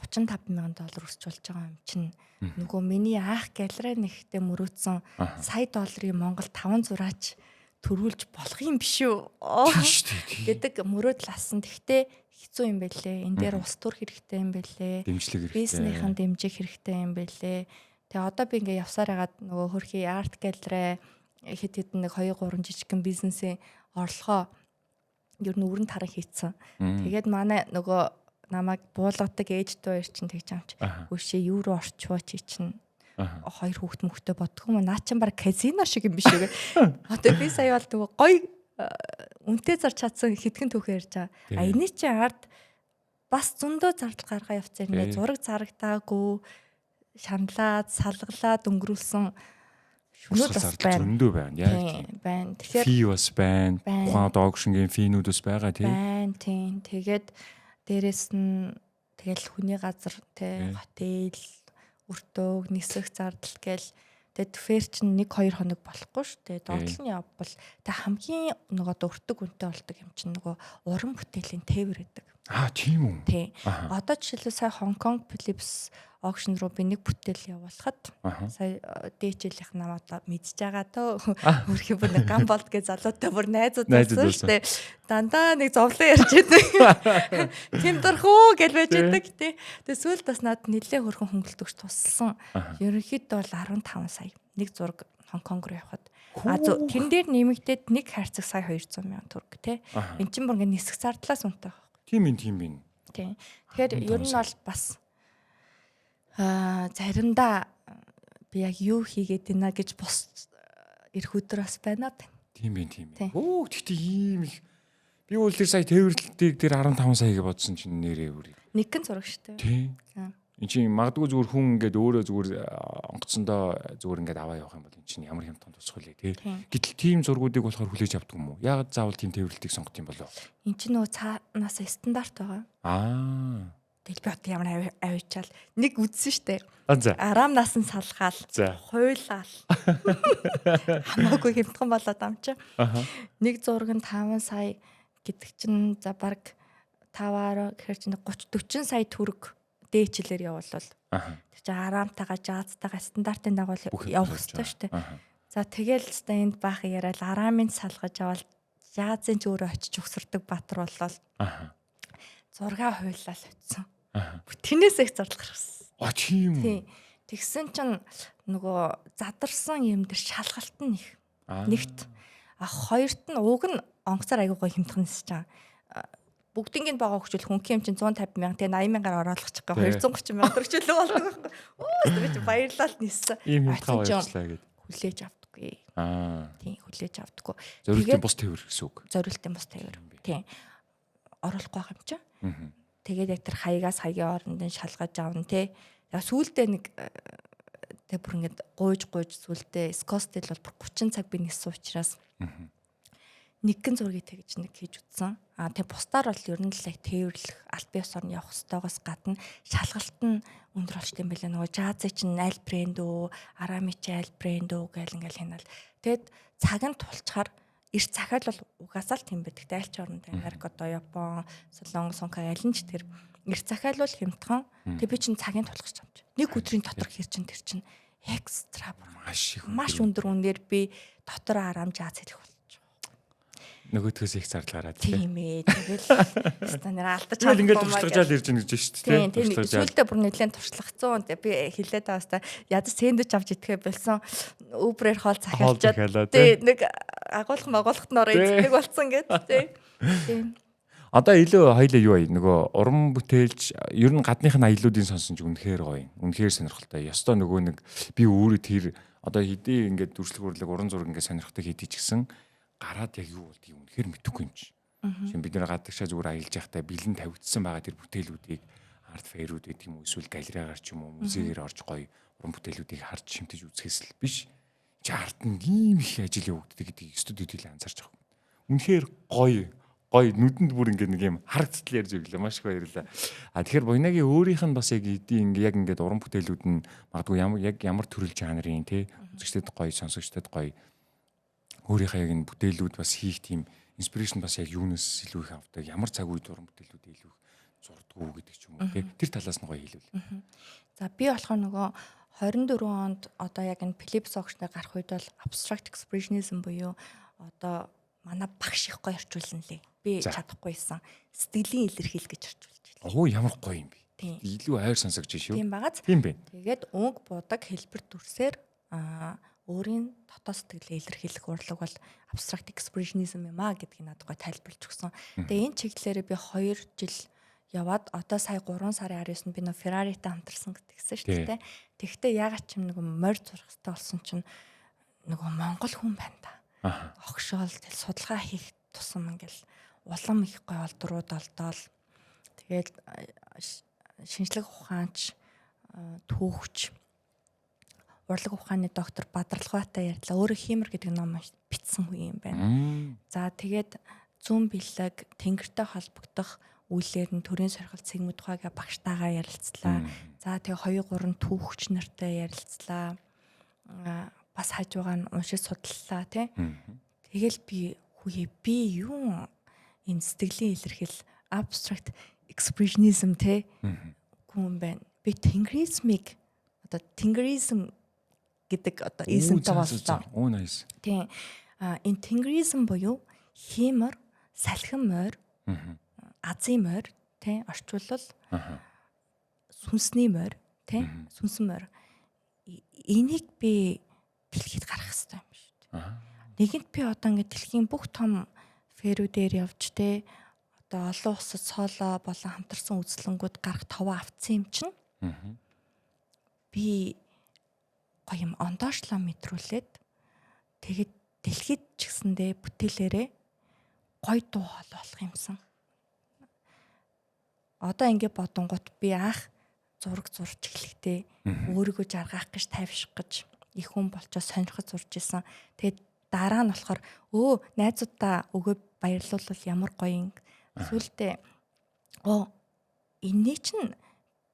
$35,000 өсч болж байгаа юм чинь нөгөө миний аах галерей нэгтээ мөрөөдсөн $100 Монгол 5 зураач төрүүлж болох юм биш үү гэдэг мөрөөдөл асан. Тэгтээ хэцүү юм байлээ. Энэ дээр ус тур хэрэгтэй юм байлээ. Дэмжлэг хэрэгтэй. Бизнесийн дэмжих хэрэгтэй юм байлээ. Тэгээ одоо би ингээ явсаар хагаад нөгөө хөрхий арт галерей хэд хэдэн нэг 2-3 жижигхэн бизнесийн орлогоо ер нь өрн таран хийцэн. Тэгээд манай нөгөө намайг буулгадаг ээж дүү чинь тэгж амч өшөө юу руу орчвоо чи чинь 2 хүүхэд мөхтэй бодгоо наа чинь баг казино шиг юм биш үү. Одоо би сая бол нөгөө гоё үнтэй зар чадсан хитгэн түүхээр ярьж байгаа. А энэ чи арт бас зөндөө зардал гаргаа явцсан нэ зураг зарагтаагүй шаналаад салгалаад өнгөрүүлсэн шүнүүд бас байна. Зөндөө байна. Яг тийм. Байна. Тэгэхээр фи бас байна. Ухаан одоо огшингийн финүүд бас байгаа тийм. байна тийм. Тэгээд дээрэс нь тэгэл хүний газар тий хотел өртөөг нисэх зардал гээл тэгээд фэр чинь 1-2 хоног болохгүй шүү дээ. Доотлол нь явбал тэг хамгийн нөгөө өртөг үнэтэй болдог юм чинь нөгөө уран бүтээлийн тээвэр гэдэг. Тийм үү. Тий. Одоо жишээлбэл сая Хонконг Philips auction руу би нэг бүтээл явуулахад сая дээжлийнх намайг мэдж байгаа төө хөрхи бүр нэг гамболд гэж залуутай бүр найзууд байсан шүү дээ. Дандаа нэг зовлон ярьж байдаг. Тэм дурхуу гэж байж байдаг тий. Тэгээ сүүлд бас надад нэлээ хөрхөн хөнгөлтөгч туссан. Ерөнхийдөө бол 15 сая. Нэг зураг Хонконг руу явахад тэн дээр нэмэгдээд нэг хайрцаг сая 200 сая төгрөг тий. Эн чинь бүр ингэ нисэх зардлаас үнэтэй. Тийм. Тэгэхээр ер нь бол бас заримдаа би яг юу хийгээд байна гэж бос ирэх өдөр бас байна. Тийм. Тэгтээ ийм их би бол тэр сая тээвэрлэлтийг тэр 15 сая гэж бодсон чинь нэрээ өөр. Нэгэн зураг шүү дээ. Тийм. Энд чинь магадгүй зүгээр хүн ингээд өөрөө зүгээр онгоцсондоо зүгээр ингээд аваа явах юм бол энэ чинь ямар хямдхан тусах вэ тий. Гэтэл тийм зургуудыг болохоор хүлээж авдаг юм уу? Яагаад заавал тийм тээвэрлэлтийг сонгох юм болов? Энд чинь нөгөө цаанаас стандарт байгаа. Тэгэл би одоо ямар авичаал нэг үдсэн штэ. Араам насан салгаал. Хуйлаал. Хамаагүй хямдхан болоод амчаа. Нэг зураг нь 5 сая гэдэг чинь за баг 5-аар гэхэр чинь 30-40 сая төгрөг дээчлэр явуулвал тэр чинь араамтайгаа жаазтайгаа стандартын дагуу явах хэрэгтэй шүү дээ. За тэгэл өстой энд баах яриад араамын салгаж аваад жаазын ч өөрөө очиж өгсөрдөг баатар болол зургаа хуйлал утсан. Тэрнээс их зардал гаргасан. Тийм үү. Тэгсэн чинь нөгөө задарсан юм дээр шалгалт нь их. Нэгт хоёрт нь ууг нь онгоцоор аягүй хэмтхэн нисэж байгаа. Бүгдийнх нь байгаа хөвчл хүнх юм чинь 150 мянга тэгээ 80 мянгаар оруулах гэх 230 мянга төгрөглөө болдог байхгүй. Өө би чи баярлал ниссэн. Ийм хэмтхэн баярлалаа гэдэг. Хүлээж авдаггүй. Тийм хүлээж авдаггүй. Зорилтын бус тээвэр гэсэн үг. Зорилтын бус тээвэр. Тийм. Оруулахгүй байх юм чи. Тэгээд яг тэр хаягаас хаягийн оронд нь шалгаж аавн те. Яг сүүлдээ нэг тэг бүр ингээд гуйж сүүлдээ скостел бол 30 цаг би ниссэн учраас нэгэн зургийг тэгж нэг хийж утсан. Тэг бусдаар бол ер нь л яг тээвэрлэх аль бие усаар явах ёстойгоос гадна шалгалт нь өндөр болчтой юм байлаа. Нөгөө жаазыг чинь аль брэнд үү, арами чи аль брэнд үү гэл ингээл хянал. Тэгэд цаг нь тулчаар эрт захиал бол угаасаа л тийм байдаг. Тэ аль ч оронд Америк одоо Япон, Солонгос, Хонконг аль нь ч тэр эрт захиал бол хямдхан. Тэг би чинь цагийн тулах гэж байна. Нэг өдрийн дотор хэр чин тэр чинь экстра маш өндөр үнээр би дотор арам жааз хийх нөгөөдгөөс их зардал гараад тийм ээ. Тэгэл станаар алдаж чадсан. Ингээд туршлагажаал ирж байна гэж шүү дээ. Тийм. Сүүлдээ бүр нэлээд туршлагацсан. Би хилээд байгаа хэвээр ядаж сэндвич авч идэхэ болсон. Uber-ээр хоол захиалчаад тийм нэг агуулгахт нороо эздэг болсон гэдэг тийм. Одоо илүү хоёлаа юу вэ? Нөгөө уран бүтээлч ер нь гадных нь аяллуудын сонсон ч үнэхээр гоё. Үнэхээр сонирхолтой. Ёстой нөгөө нэг би өөрөө тэр одоо хэдий ингээд дүрслэг урлаг уран зураг ингээд сонирхтой хийдий ч гэсэн гараад яг юу болдгийг үнэхээр мэдэхгүй юм чи. Шинэ бид нэр гадагшаа зүгээр аялж байхдаа бэлэн тавигдсан байгаа тэр бүтээлүүдийг арт фэрүүд гэдэг юм уу эсвэл галерегаар ч юм уу музейгээр орж гоё уран бүтээлүүдийг харж шимтэж үзэхээс л биш. Чи арт нь ийм их ажил явагддаг гэдгийг студиуд хилээ анзаарч байгаа. Үнэхээр гоё нүдэнд бүр ингээд нэг юм харагдтал ярьж өглөө маш их баярлалаа. Тэгэхээр Буйнагийн өөрийнх нь бас яг эдийн яг ингээд уран бүтээлүүд нь магадгүй ямар төрөл жанрын тий үзэгчдэд гоё сонсогчдод гоё өөрийнхөө яг энэ бүтээлүүд бас хийх тийм инспирэшн бас яг юунаас илүү их авдаг ямар цаг үед уран бүтээлүүд илүү их зурдгуу гэдэг ч юм уу тий тэр талаас нь гоё хэлвэл. За би болохоор нөгөө 24 онд одоо яг энэ Philips auction-ыг гарах үед бол abstract expressionism буюу одоо манай багш их гоё орчуулсан лээ. Би чадахгүйсэн. Сэтгэлийн илэрхийл гэж орчуулж байлаа. Оо ямар гоё юм бэ. Илүү айр сонсогч шүү. Тийм багаз. Тийм бэ. Тэгээд өнгө будаг хэлбэр дүрсээр өөрийн дотоод сэтгэлээ илэрхийлэх урлаг бол abstract expressionism юм а гэдгийг надад гоё тайлбарлаж өгсөн. Тэгээ энэ чиглэлээр би 2 жил яваад одоо сая 3 сарын 19-нд би нөө Ferrari-тай хамтарсан гэдгийгсэн шүү дээ. Тэгвэл ягаад ч юм нэг морь зурх хэрэгтэй болсон чинь нөгөө монгол хүн байна та. Огшоол тэл судалгаа хийх тусам ингээл улам их гоё олдрууд олдоол Тэгээд шинжлэх ухаанч, түүхч, урлаг ухааны доктор Бадралбаатай ярьлаа. Өөрөө Хиймэр гэдэг ном бичсэн хүн юм байна. За тэгээд зүүн бэлэг тэнгэртэй холбогдох үйлээр нь төрийн сорилт цэгмэд ухаагаа багштайгаа ярилцлаа. За тэгээ 2 3 түүхч нартай ярилцлаа. Бас хажуугаар нь уншиж судаллаа тий. Тэгэл би юу энэ сэтгэлийн илэрхийл abstract expressionism тий хүн байна. Би тэнгэризмийг одоо тэнгэризм гэдэг одоо измтэй боллоо. Оо nice. Тийм. Энэ тэнгэризм буюу хиймэр, салхин морь, азийн морь, тийм орчуулбал сүнсний морь, тийм сүнсэн морь. Энийг би дэлхийд гаргах хэрэгтэй юм шүү дээ. Нэгэнт би одоо ингээд дэлхийн бүх том ферүүдээр явж те одоо олон улсад сооло болон хамтарсан үзлэнгүүд гарах товоо авцсан юм чинь. Би гоё юм ондоошлоо мэдрүүлээд тэгээд дэлхийд ч гэсэндээ бүтээлээрээ гоё дуу хоол болох юмсан. Одоо ингэ бодонгууд би анх зураг зурж эхлэхдээ өөрийгөө жаргах гэж тайвших гэж их хүн болчоо сонирхож зурж исэн. Тэгээд дараа нь болохоор найзуудаа өгөө баярлуулвал ямар гоё юм. Сүүлдээ энэний чинь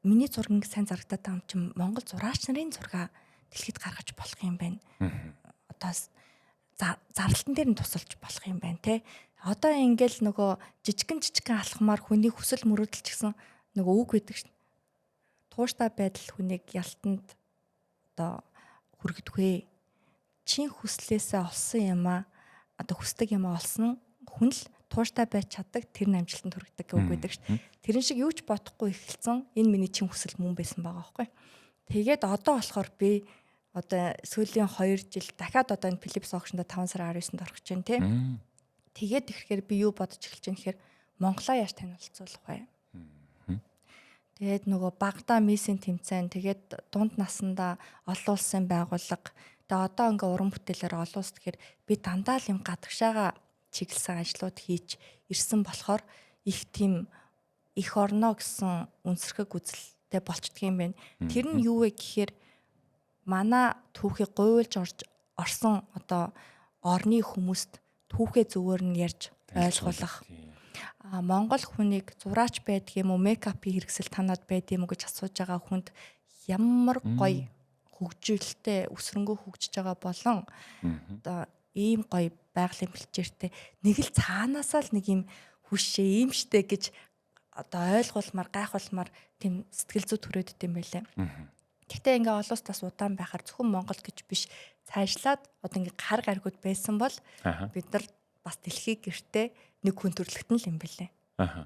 миний зургийг сайн зарагдаад байгаа юм чинь Монгол зураач нарын зураг дэлхийд гаргаж болох юм байна. Одоо зарлалтан дээр нь тусалж болох юм байна те. Одоо ингээл нөгөө жижигэн алхмаар хүний хүсэл мөрөөдөл ч гэсэн нөгөө үг гэдэг шин. Тууштай байдал хүнийг ялтанд одоо хүргэдэгвэ. Чин хүслээсээ олсон юм одоо хүсдэг юм олсон хүн л тууштай байж чаддаг тэр намжилтанд хүргэдэг үг гэдэг шин. Тэрэн шиг юу ч бодохгүй эхэлсэн. Энэ миний чин хүсэл мөн байсан байгаа байхгүй. Тэгээд одоо болохоор би одоо сүүлийн 2 жил дахиад одоо энэ Philips Auction-д 5 сарын 19-нд орох гэж байна тий. Тэгээд ихэхээр би юу бодож эхэлж байна гэхээр Монголоо яаж танилцуулах вэ? Тэгээд нөгөө багада миссийн тэмцээн тэгээд дунд насандаа олон улсын байгууллага тэгээд одоо ингээ уран бүтээлээр олон улс тэгэхээр би дандаа л юм гадагшаага чиглэсэн ажлууд хийж ирсэн болохоор их тийм их орно гэсэн үнсэрхэг үзэлтэй болчдгийм байна. Тэр нь юу вэ гэхээр манай түүхийг гуйлж орсон одоо орны хүмүүст түүхээ зүгээр нь ярьж ойлгуулах. Монгол хүнийг зураач байдаг юм уу, мейкапын хэрэгсэл танаад байдаг юм уу гэж асууж байгаа хүнд ямар гоё хөгжүүлэлтэй өсрөнгөө хөгжиж байгаа болон одоо ийм гоё байгалийн бэлчээртэй нэг л цаанаасаа л нэг юм хүшээ ийм штэ гэж одоо ойлгуулмаар гайхуулмаар тийм сэтгэл зүй төрөөд идэм байлаа. Гэхдээ ингээ олон улсаас удаан байхаар зөвхөн Монгол гэж биш цаашлаад одоо ингээ гар гаргууд байсан бол бид нар бас дэлхий гэртээ нэг хүн төрлөختөн л юм бэлээ.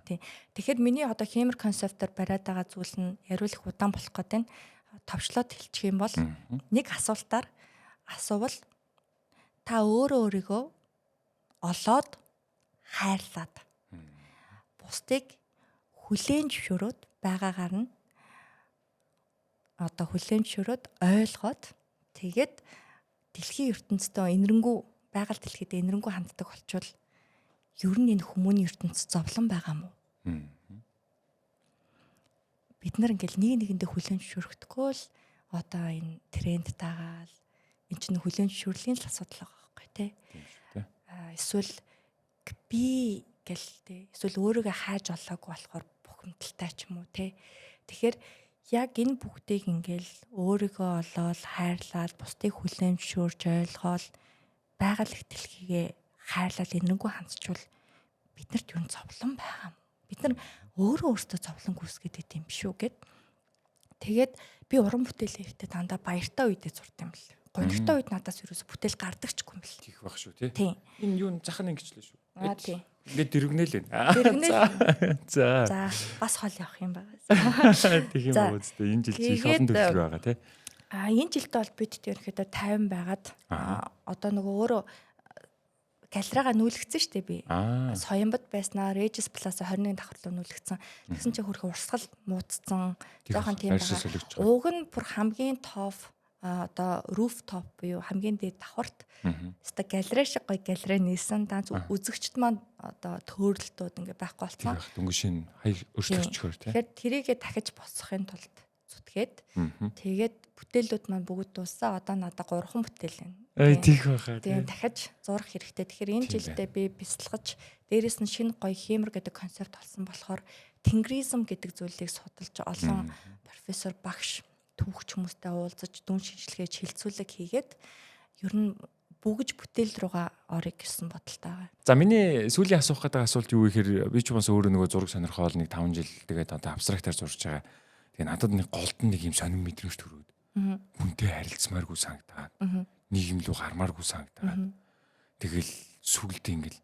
Тийм. Тэгэхээр миний одоо Хиймэр концептор бариад байгаа зүйл нь яриулах удаан болох гэдэг нь товчлоод хэлчих юм бол нэг асуултаар асуувал та өөрийгөө олоод хайрлаад бусдыг хүлээн зөвшөөрөөд байгаагаар нь одоо хүлээн зөвшөөрөөд ойлгоод тэгээд дэлхийн ертөнцийн энэрэнгүү байгаль дэлхийд энэрэнгүү ханддаг болчвол ер нь энэ хүмүүний ертөнцид зовлон байгаа мó. Бид нар ингээл нэгэндээ хүлээн зөвшөөрөхдөггүй л одоо энэ тренд дагаал энэ чинь хүлээн зөвшөөрлийн л асуудал байгаа байхгүй тий. Эсвэл би гэл тий. Эсвэл өөрийгөө хайж олоогүй болохоор бухимдалтай ч юм уу тий. Тэгэхээр яг энэ бүгдийг ингээл өөрийгөө олоод хайрлаад бусдыг хүлээн зөвшөөрж ойлгоол байгаль их дэлхийгээ хайрлал энэнгүү хандчвал биднэрт юу зовлон байгаа юм. Бид нар өөрөөсөө зовлон гүйцэтгэдэг юм биш үү гэд. Тэгээд би уран бүтээл хийхдээ дандаа баяртай үедээ зурд юм бэл. Гонигтой үед надаас ерөөсө бүтээл гардаг ч юм бэл. Тийх байх шүү тий. Энэ юу захын ингэчлээ шүү. Тийм. Ингээд дэрэгнэл байна. За. Бас хол явах юм байгаа. Тэг юм уу үстэй. Энэ жил их олон төлөв байгаа тий. Энэ жилдээ бол бид ерөнхийдөө 50 байгаад одоо нөгөө өөрөө галереага нүүлгцэн штэ би. Соёнбод байснаар Regis Plus 21 давхарлуу нүүлгцэн. Тэгсэн чинь хөрх урсгал муудсан. Жохон тийм байгаа. Уг нь бүр хамгийн топ одоо rooftop буюу хамгийн дээд давхарт өста галерей шиг гоё галерей нээсэн. Даанч үзэгчд маань одоо төөрөлтүүд ингээ байхгүй болсон. Дөнгөшийн хаяг өршлөгчгөр тий. Тэгэхээр тэрийгэ дахиж босгохын тулд зүтгээд тэгээд бүтээлүүд маань бүгд дуусаа. Одоо надад 3 бүтээл байна. Тийх байхаа. Тийм дахиж зурх хэрэгтэй. Тэгэхээр энэ жилдээ би бясалгаж дээрэс нь шинэ гоё хэмэр гэдэг концепт олсон болохоор тенгризм гэдэг зүйлийг судалж олон профессор багш түүхч хүмүүстэй уулзаж дүн шинжилгээ хилцүүлэг хийгээд ер нь бүгж бүтээл рүүгээ орё гэсэн бодолтой байгаа. За миний сүүлийн асуух гэдэг асуулт юу гэхээр би ч бас өөрөө нөгөө зураг сонирхол нэг 5 жил тэгээд одоо абстрактаар зурж байгаа. Тэгээ надад нэг голдон нэг юм сонир мэдрэмж төрөөд. Хүнтэй харилцмааргүй санагдаад. Нийгэм рүү гармааргүй санагдаад. Тэгэл сүгэлдээ ингээл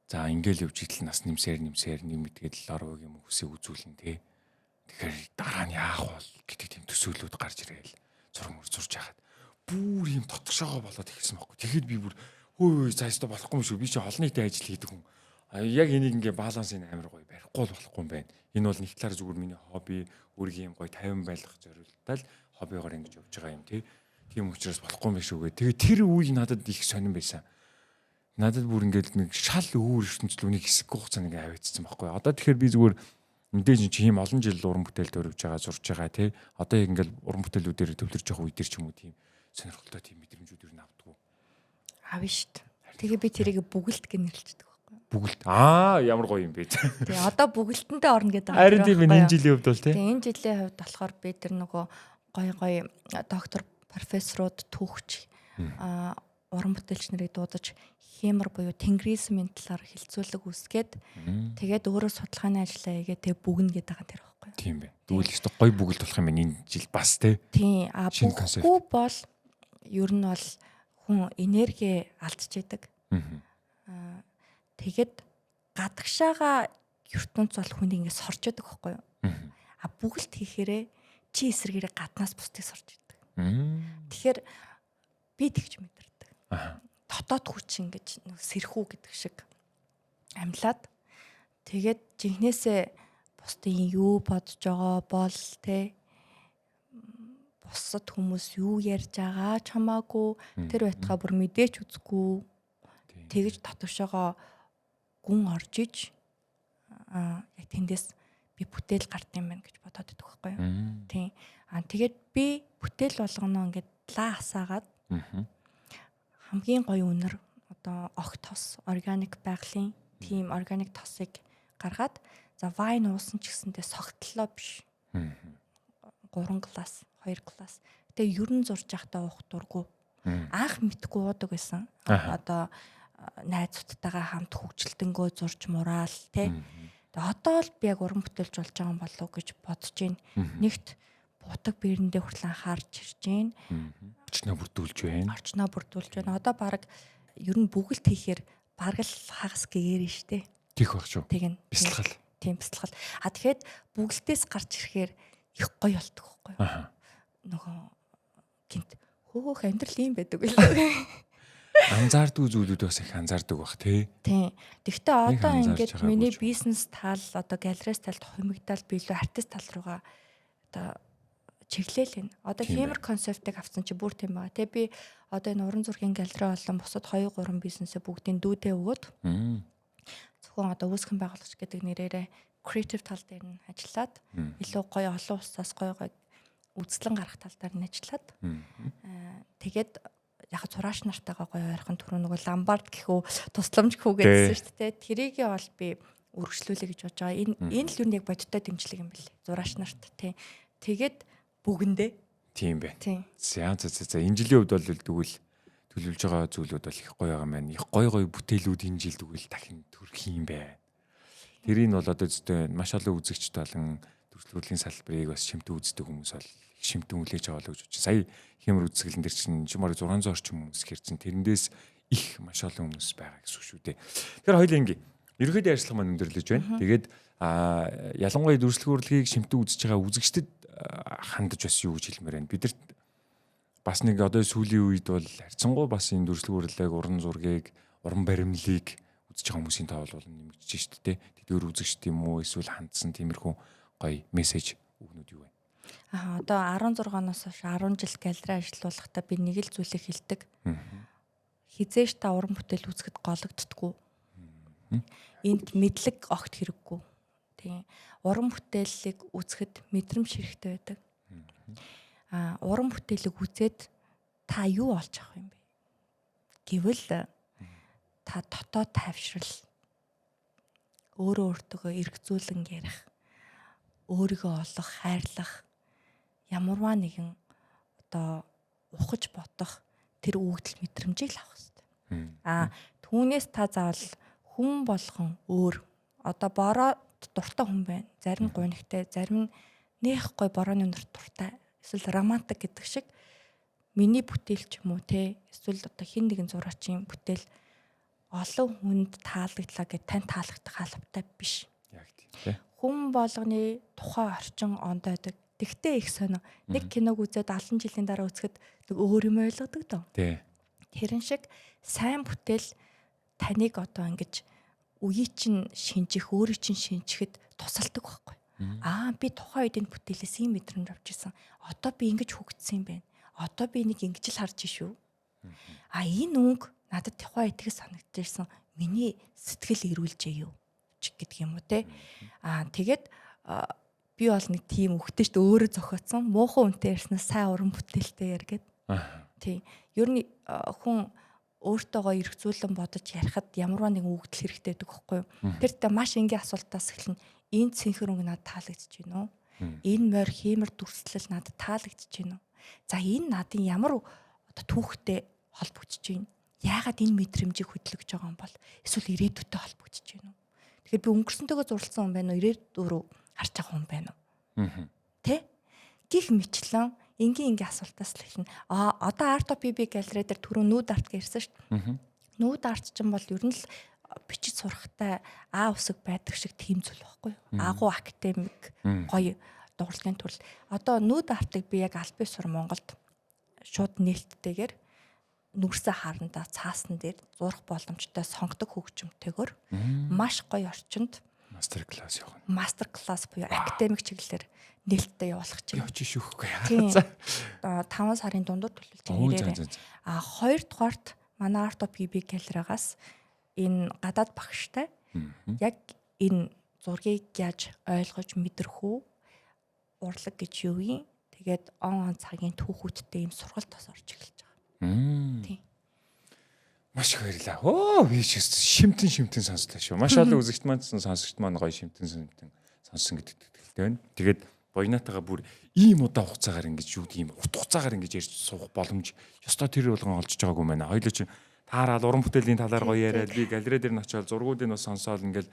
за ингээл явж идэл нас нэмсээр нэмэдгээд л орвог юм хүсээ үзүүлэн тий. Тэгэхээр дараа нь яах вэ гэдэг тийм төсөөлөд гарч ирээл зураг зурж хагаад бүр юм тотгошоогоо болоод ихсэн байхгүй. Тэгэхэд би бүр хөөе заастаа болохгүй юм шүү. Би чи олон нийтэд ажил хийдэг хүн. Яг энийг ингээ балансыг амар гоё барихгүй болохгүй юм байна. Энэ бол нэг талаар зүгээр миний хобби, өөрийн юм гоё 50 байлгах зорилттой л хоббигоор ингэж явж байгаа юм тий. Тийм учраас болохгүй юм биш үгүй. Тэгээ тэр үе надад их сонирн байсан. Надад бүр ингээд нэг шал өөр ертөнцийн үнийг хэсэг хугацаанд ингээ аваадсан байхгүй. Одоо тэгэхээр би зүгээр мэдээж чи ийм олон жил уран бүтээл төрөвж байгаа, зурж байгаа тий. Одоо яг ингээл уран бүтээлүүдээр төвлөрж байгаа үе дээр ч юм уу тийм сонирхолтой тийм мэдрэмжүүд юу навдггүй. Авна шүү дээ. Тэгээ би тэрийг бүгэлт гэж нэрлэдэг байхгүй. Бүгэлт. Ямар гоё юм бэ. Тэгээ одоо бүгэлтэндээ орно гэдэг байгаа. Харин тийм энэ жилийн хувьд бол тий. Тэгээ энэ жилийн хувьд болохоор би тэр нөгөө гоё доктор профессорууд түүхч уран бүтээлч нарыг дуудаж хэмэр буюу тенгризмын талаар хилцүүлэг үүсгээд тэгээд өөрөө судалгааны ажиллаа хийгээ тэг бүгнэ гэдэг байгаа тэр байхгүй. Тийм бэ. Тэгвэл өстө гоё бүгэлт болох юм байна энэ жил бас тий. Тийм. Бүггүй бол ер нь бол хүн энерги алдчихэдэг. Тэгээд гадагшаага ертөнц бол хүнийг ингэ сорж яадаг байхгүй юу? Бүгэлт хийхээрээ чи эсрэгээрээ гаднаас бусдыг сорж яадаг. Тэгэхээр би тэгж мэдэрдэг. Дотоод хүч ингэж сэрхүү гэдэг шиг амьлаад тэгээд жинхнээсээ бусдын юу бодож байгаа бол те бусад хүмүүс юу ярьж байгаа чамаагүй тэр байтгаа бүр мэдээч үзэхгүй тэгж татвшаага гүн орж иж яг тэндээс би бүтээл гард юм байна гэж бодоод идэх байхгүй юу. Тийм. Тэгээд би бүтээл болгоно ингээд лаа хасаагаад хамгийн гоё үнэр одоо огтос органик байгалийн тийм органик тосыг гаргаад за вайн уусан ч гэсэндээ согтлоо биш. 3 глас, 2 глас. Тэгээ ерөн зурж явахдаа уух дурггүй. Анх мэдгүй уудаг байсан. Одоо найзуудтайгаа хамт хөвгчлөлтөнгөө зурж мураал тий. Тэгээ одоо л би яг уран бүтээлж болж байгаа юм болов уу гэж бодож байна. Нэгт бутаг бирэндээ хүртэл анхаарч ирж байна. Орчноо бүрдүүлж байна. Одоо баг ер нь бүгэлт хийхээр бараг л хагас гэгээр нь штэ. Тих байх шүү. Тэгин. Бясалгал. Тийм бясалгал. Тэгэхээр бүгэлтээс гарч ирэхээр их гоё болдог байхгүй юу? Нөгөө гинт хөөх амьдрал юм байдаг байлаа. Анзаардаг зүйлүүд бас их анзаардаг бах тий. Тийм. Тэгвэл одоо ингээд миний бизнес тал одоо галерейс талд хумигдал би илүү артист тал руугаа одоо чиглэл энэ. Одоо хэмэр концептыг авсан чи бүр тийм байгаа. Тэ би одоо энэ уран зургийн галерей болон бусад 2 3 бизнесээ бүгдийн дүүдээ өгөөд зөвхөн одоо үүсгэн байгуулагч гэдэг нэрээрээ creative тал дээр нь ажиллаад илүү гоё олон улсаас гоё үзлэн гарах тал дээр нь ажиллаад тэгээд яг зураач нартайгаа гоё ойрхон түрүү нөгөө ламбард гэхүү тусламж гэхүү гэдсэн шүү дээ. Тэрийгээ бол би үргэлжлүүлэе гэж бодож байгаа. Энэ л юу нэг бодиттой дэмжлэг юм бэл. Зураач нарт тий. Тэгээд бүгэндээ. Тийм бэ. За энэ жилийн хувьд бол тэгвэл төлөвлөж байгаа зүйлүүд бол их гоё байгаа маань. Их гоё бүтээлүүд энэ жил тэгвэл дахин төрөх юм байна. Тэрийг бол одоо зөвхөн маш олон үзэгчд болон төрөлхтөрлийн салбарыг бас шимтэн үздэг хүмүүс бол шимтэн хүлээж аваа л гэж бодчих. Сая хэмэр үзэсгэлэн дээр чинь жимаар 600 орчим хүмүүс хэрсэн. Тэрнээс их маш олон хүмүүс байгаа гэсэн үг шүү дээ. Тэгэхээр хоёул ингээ ерөөхдөө ажиллах маань өндөрлөж байна. Тэгээд ялангуяа дүрслэх урлагийг шимтэн үзэж байгаа үзэгчдэд хандаж бас юу гэж хэлмээр байна. Бидэрт бас нэг одоо сүүлийн үед бол харьцангуй бас энэ дүрслэх урлагийг, уран зургийг, уран баримлыг үзэж байгаа хүмүүсийн тоо бол нэмэгдэж шүү дээ. Тэдгээр үзэгчд юм уу эсвэл хандсан тиймэрхүү гоё мессеж өгнүүд юу вэ? Одоо 16-наас хойш 10 жил галерей ажиллуулахдаа би нэг л зүйлийг хэлдэг. Хизээш та уран бүтээл үзэхэд гологддоггүй. Энд мэдлэг огт хэрэггүй. Тийм. Уран бүтээлийг үзэхэд мэдрэмж хэрэгтэй байдаг. Уран бүтээлийг үзээд та юу олж авах юм бэ? Гэвэл та дотоод тайвшрал, өөрөө өөртөө эргцүүлэн ярих, өөрийгөө олох, хайрлах, ямарваа нэгэн одоо ухаж бодох тэр үгдэл мэдрэмжийг л авах хэрэгтэй. Түүнээс та заавал хүн болгон өөр одоо бороо дуртай хүн байна. Зарим гунигтай, зарим нь нэх гой борооны өнөрт дуртай. Эсвэл романтик гэдэг шиг миний бүтээл ч юм уу те эсвэл одоо хин нэгэн зураачийн бүтээл олон хүнд таалагдлаа гэж тань таалагдах албатай биш. Яг тийм. Хүн болгоны тухайн орчин ондойдаг. Тэгтээ их сонио. Нэг киног үзээд 70 жилийн дараа үзэхэд нэг өөр юм ойлгодог доо. Тий. Тэрэн шиг сайн бүтээл таныг одоо ингэж үеий чинь шинжих, өөрийн чинь шинжихэд тусалдаг байхгүй. Би тухайн үед энэ бүтээлээс ийм мэдрэмж авч ирсэн. Одоо би ингэж хөгжсөн юм байна. Одоо би нэг ингэж л харж шүү. Энэ өнгө надад тухайн үедээс санагдаж ирсэн. Миний сэтгэл эрүүлжээ юу гэдэг юм уу те. Тэгээд би бол нэг тийм үхтэй шүү дээ өөрөө зохиоцсон. Муухан үнтэй ярьснаас сайн уран бүтээлтэй яргээд. Тийм. Ер нь хүн өөртөөгөө эргцүүлэн бодож ярихад ямарваа нэгэн үгдэл хэрэгтэй байдаг байхгүй юу? Тэр та маш энгийн асуултаас эхэлнэ. Энэ цэнхэр өнгө надад таалагдж байна уу? Энэ морь хиймэр дүрслэл надад таалагдж байна уу? За энэ надын ямар одоо түүхтэй холбогдож байна? Яагаад энэ мэдрэмжийг хөдөлгөж байгаа юм бол эсвэл ирээдүйтэй холбогдож байна уу? Тэгэхээр би өнгөрсөнтэйгөө зурласан хүн байна уу? Ирээдүйд рүү харж байгаа хүн байна уу? Тэ? Гих мэтлэн энгийн асуултаас л эхэлнэ. Одоо Art of BB галерей дээр түрүү нүүд арт гэрсэн шүү дээ. Нүүд арт ч юм бол ер нь л бичиж сурахтай усаг байдаг шиг тийм зүйл байхгүй юу? Агуу академик гоё дуурлагын төрөл. Одоо нүүд артыг би яг аль бие сур Монголд шууд нээлттэйгээр нүрсэн харандаа цаасан дээр зурх боломжтой сонгодог хөгжимтэйгээр маш гоё орчинд мастер класс явах. Мастер класс буюу академик чиглэлээр нээлттэй явуулах чинь. Явж шүүхгүй. За 5 сарын дундуур төлөвлөж ирээрээ. Хоёрдугаарт манай Art of BB галерейгаас энэ гадаад багштай яг энэ зургийг яаж ойлгож мэдэрх үү? Урлаг гэж юу юм? Тэгээд он цагийн түүхүүдтэй ийм сургалт бас орж эхэлж байгаа. Тийм. Маш их баярлалаа. Би шимтэн сонслоо шүү. Маш олон үзэгч маань сонсогчд маань гоё шимтэн сонссон гэдэгт итгэлтэй байна. Тэгээд Боёнатагаа бүр ийм удаа хугацаагаар ингэж юу тийм урт хугацаагаар ингэж ярьж суух боломж ёстой тэр болгон олж байгаагүй мэнэ. Хоёул чинь таараад уран бүтээлийн талаар гоё яриад би галерей дээр нь очиод зургуудыг бас сонсоол ингээл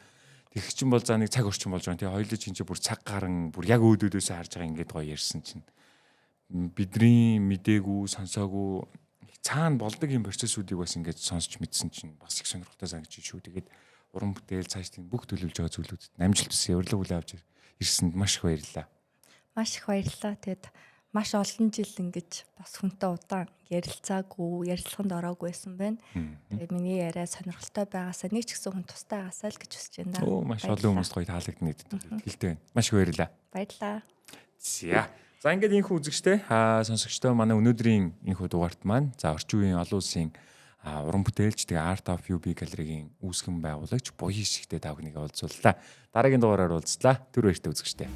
тэгэх чинь бол за нэг цаг орчин болж байгаа. Тэгээ хоёул чинь бүр цаг гарan бүр яг өөдөөдөөсөө харж байгаа ингээд гоё ярьсан чинь бидний мдээгүй сонсоогүй цаана болдог юм процессүүдийг бас ингээд сонсч мэдсэн чинь бас их сонирхолтой санагдчих шүү. Тэгээд уран бүтээл цааш тийм бүх төлөвлөж байгаа зүйлүүдэд намжилт төсөө урилга хүлээ авч ирсэнд маш их баярлалаа. Маш их баярлалаа. Тэгэд маш олон жил ингэж бас хүнтэй удаан ярилцаагүй, ярилцлаганд ороогүй байсан байна. Тэгээд миний яриа сонирхолтой байгаасаа нэг ч гэсэн хүн тустай байгаасаа л гэж хүсэж байна. Маш олон хүмүүст гоё таалагдана гэдэгт хэлтэй байна. Маш их баярлалаа. Баярлалаа. За ингээд инхүү үзэгчтэй сонсогчтой манай өнөөдрийн инхүү дугаарт маань за орчин үеийн олон улсын уран бүтээлч тэгээ Art of BB галерейгийн үүсгэн байгуулагч Буян Ишигтэй та бүхнийг уулзууллаа. Дараагийн дугаараар уулзлаа. Түр баяртай үзэгчтэй.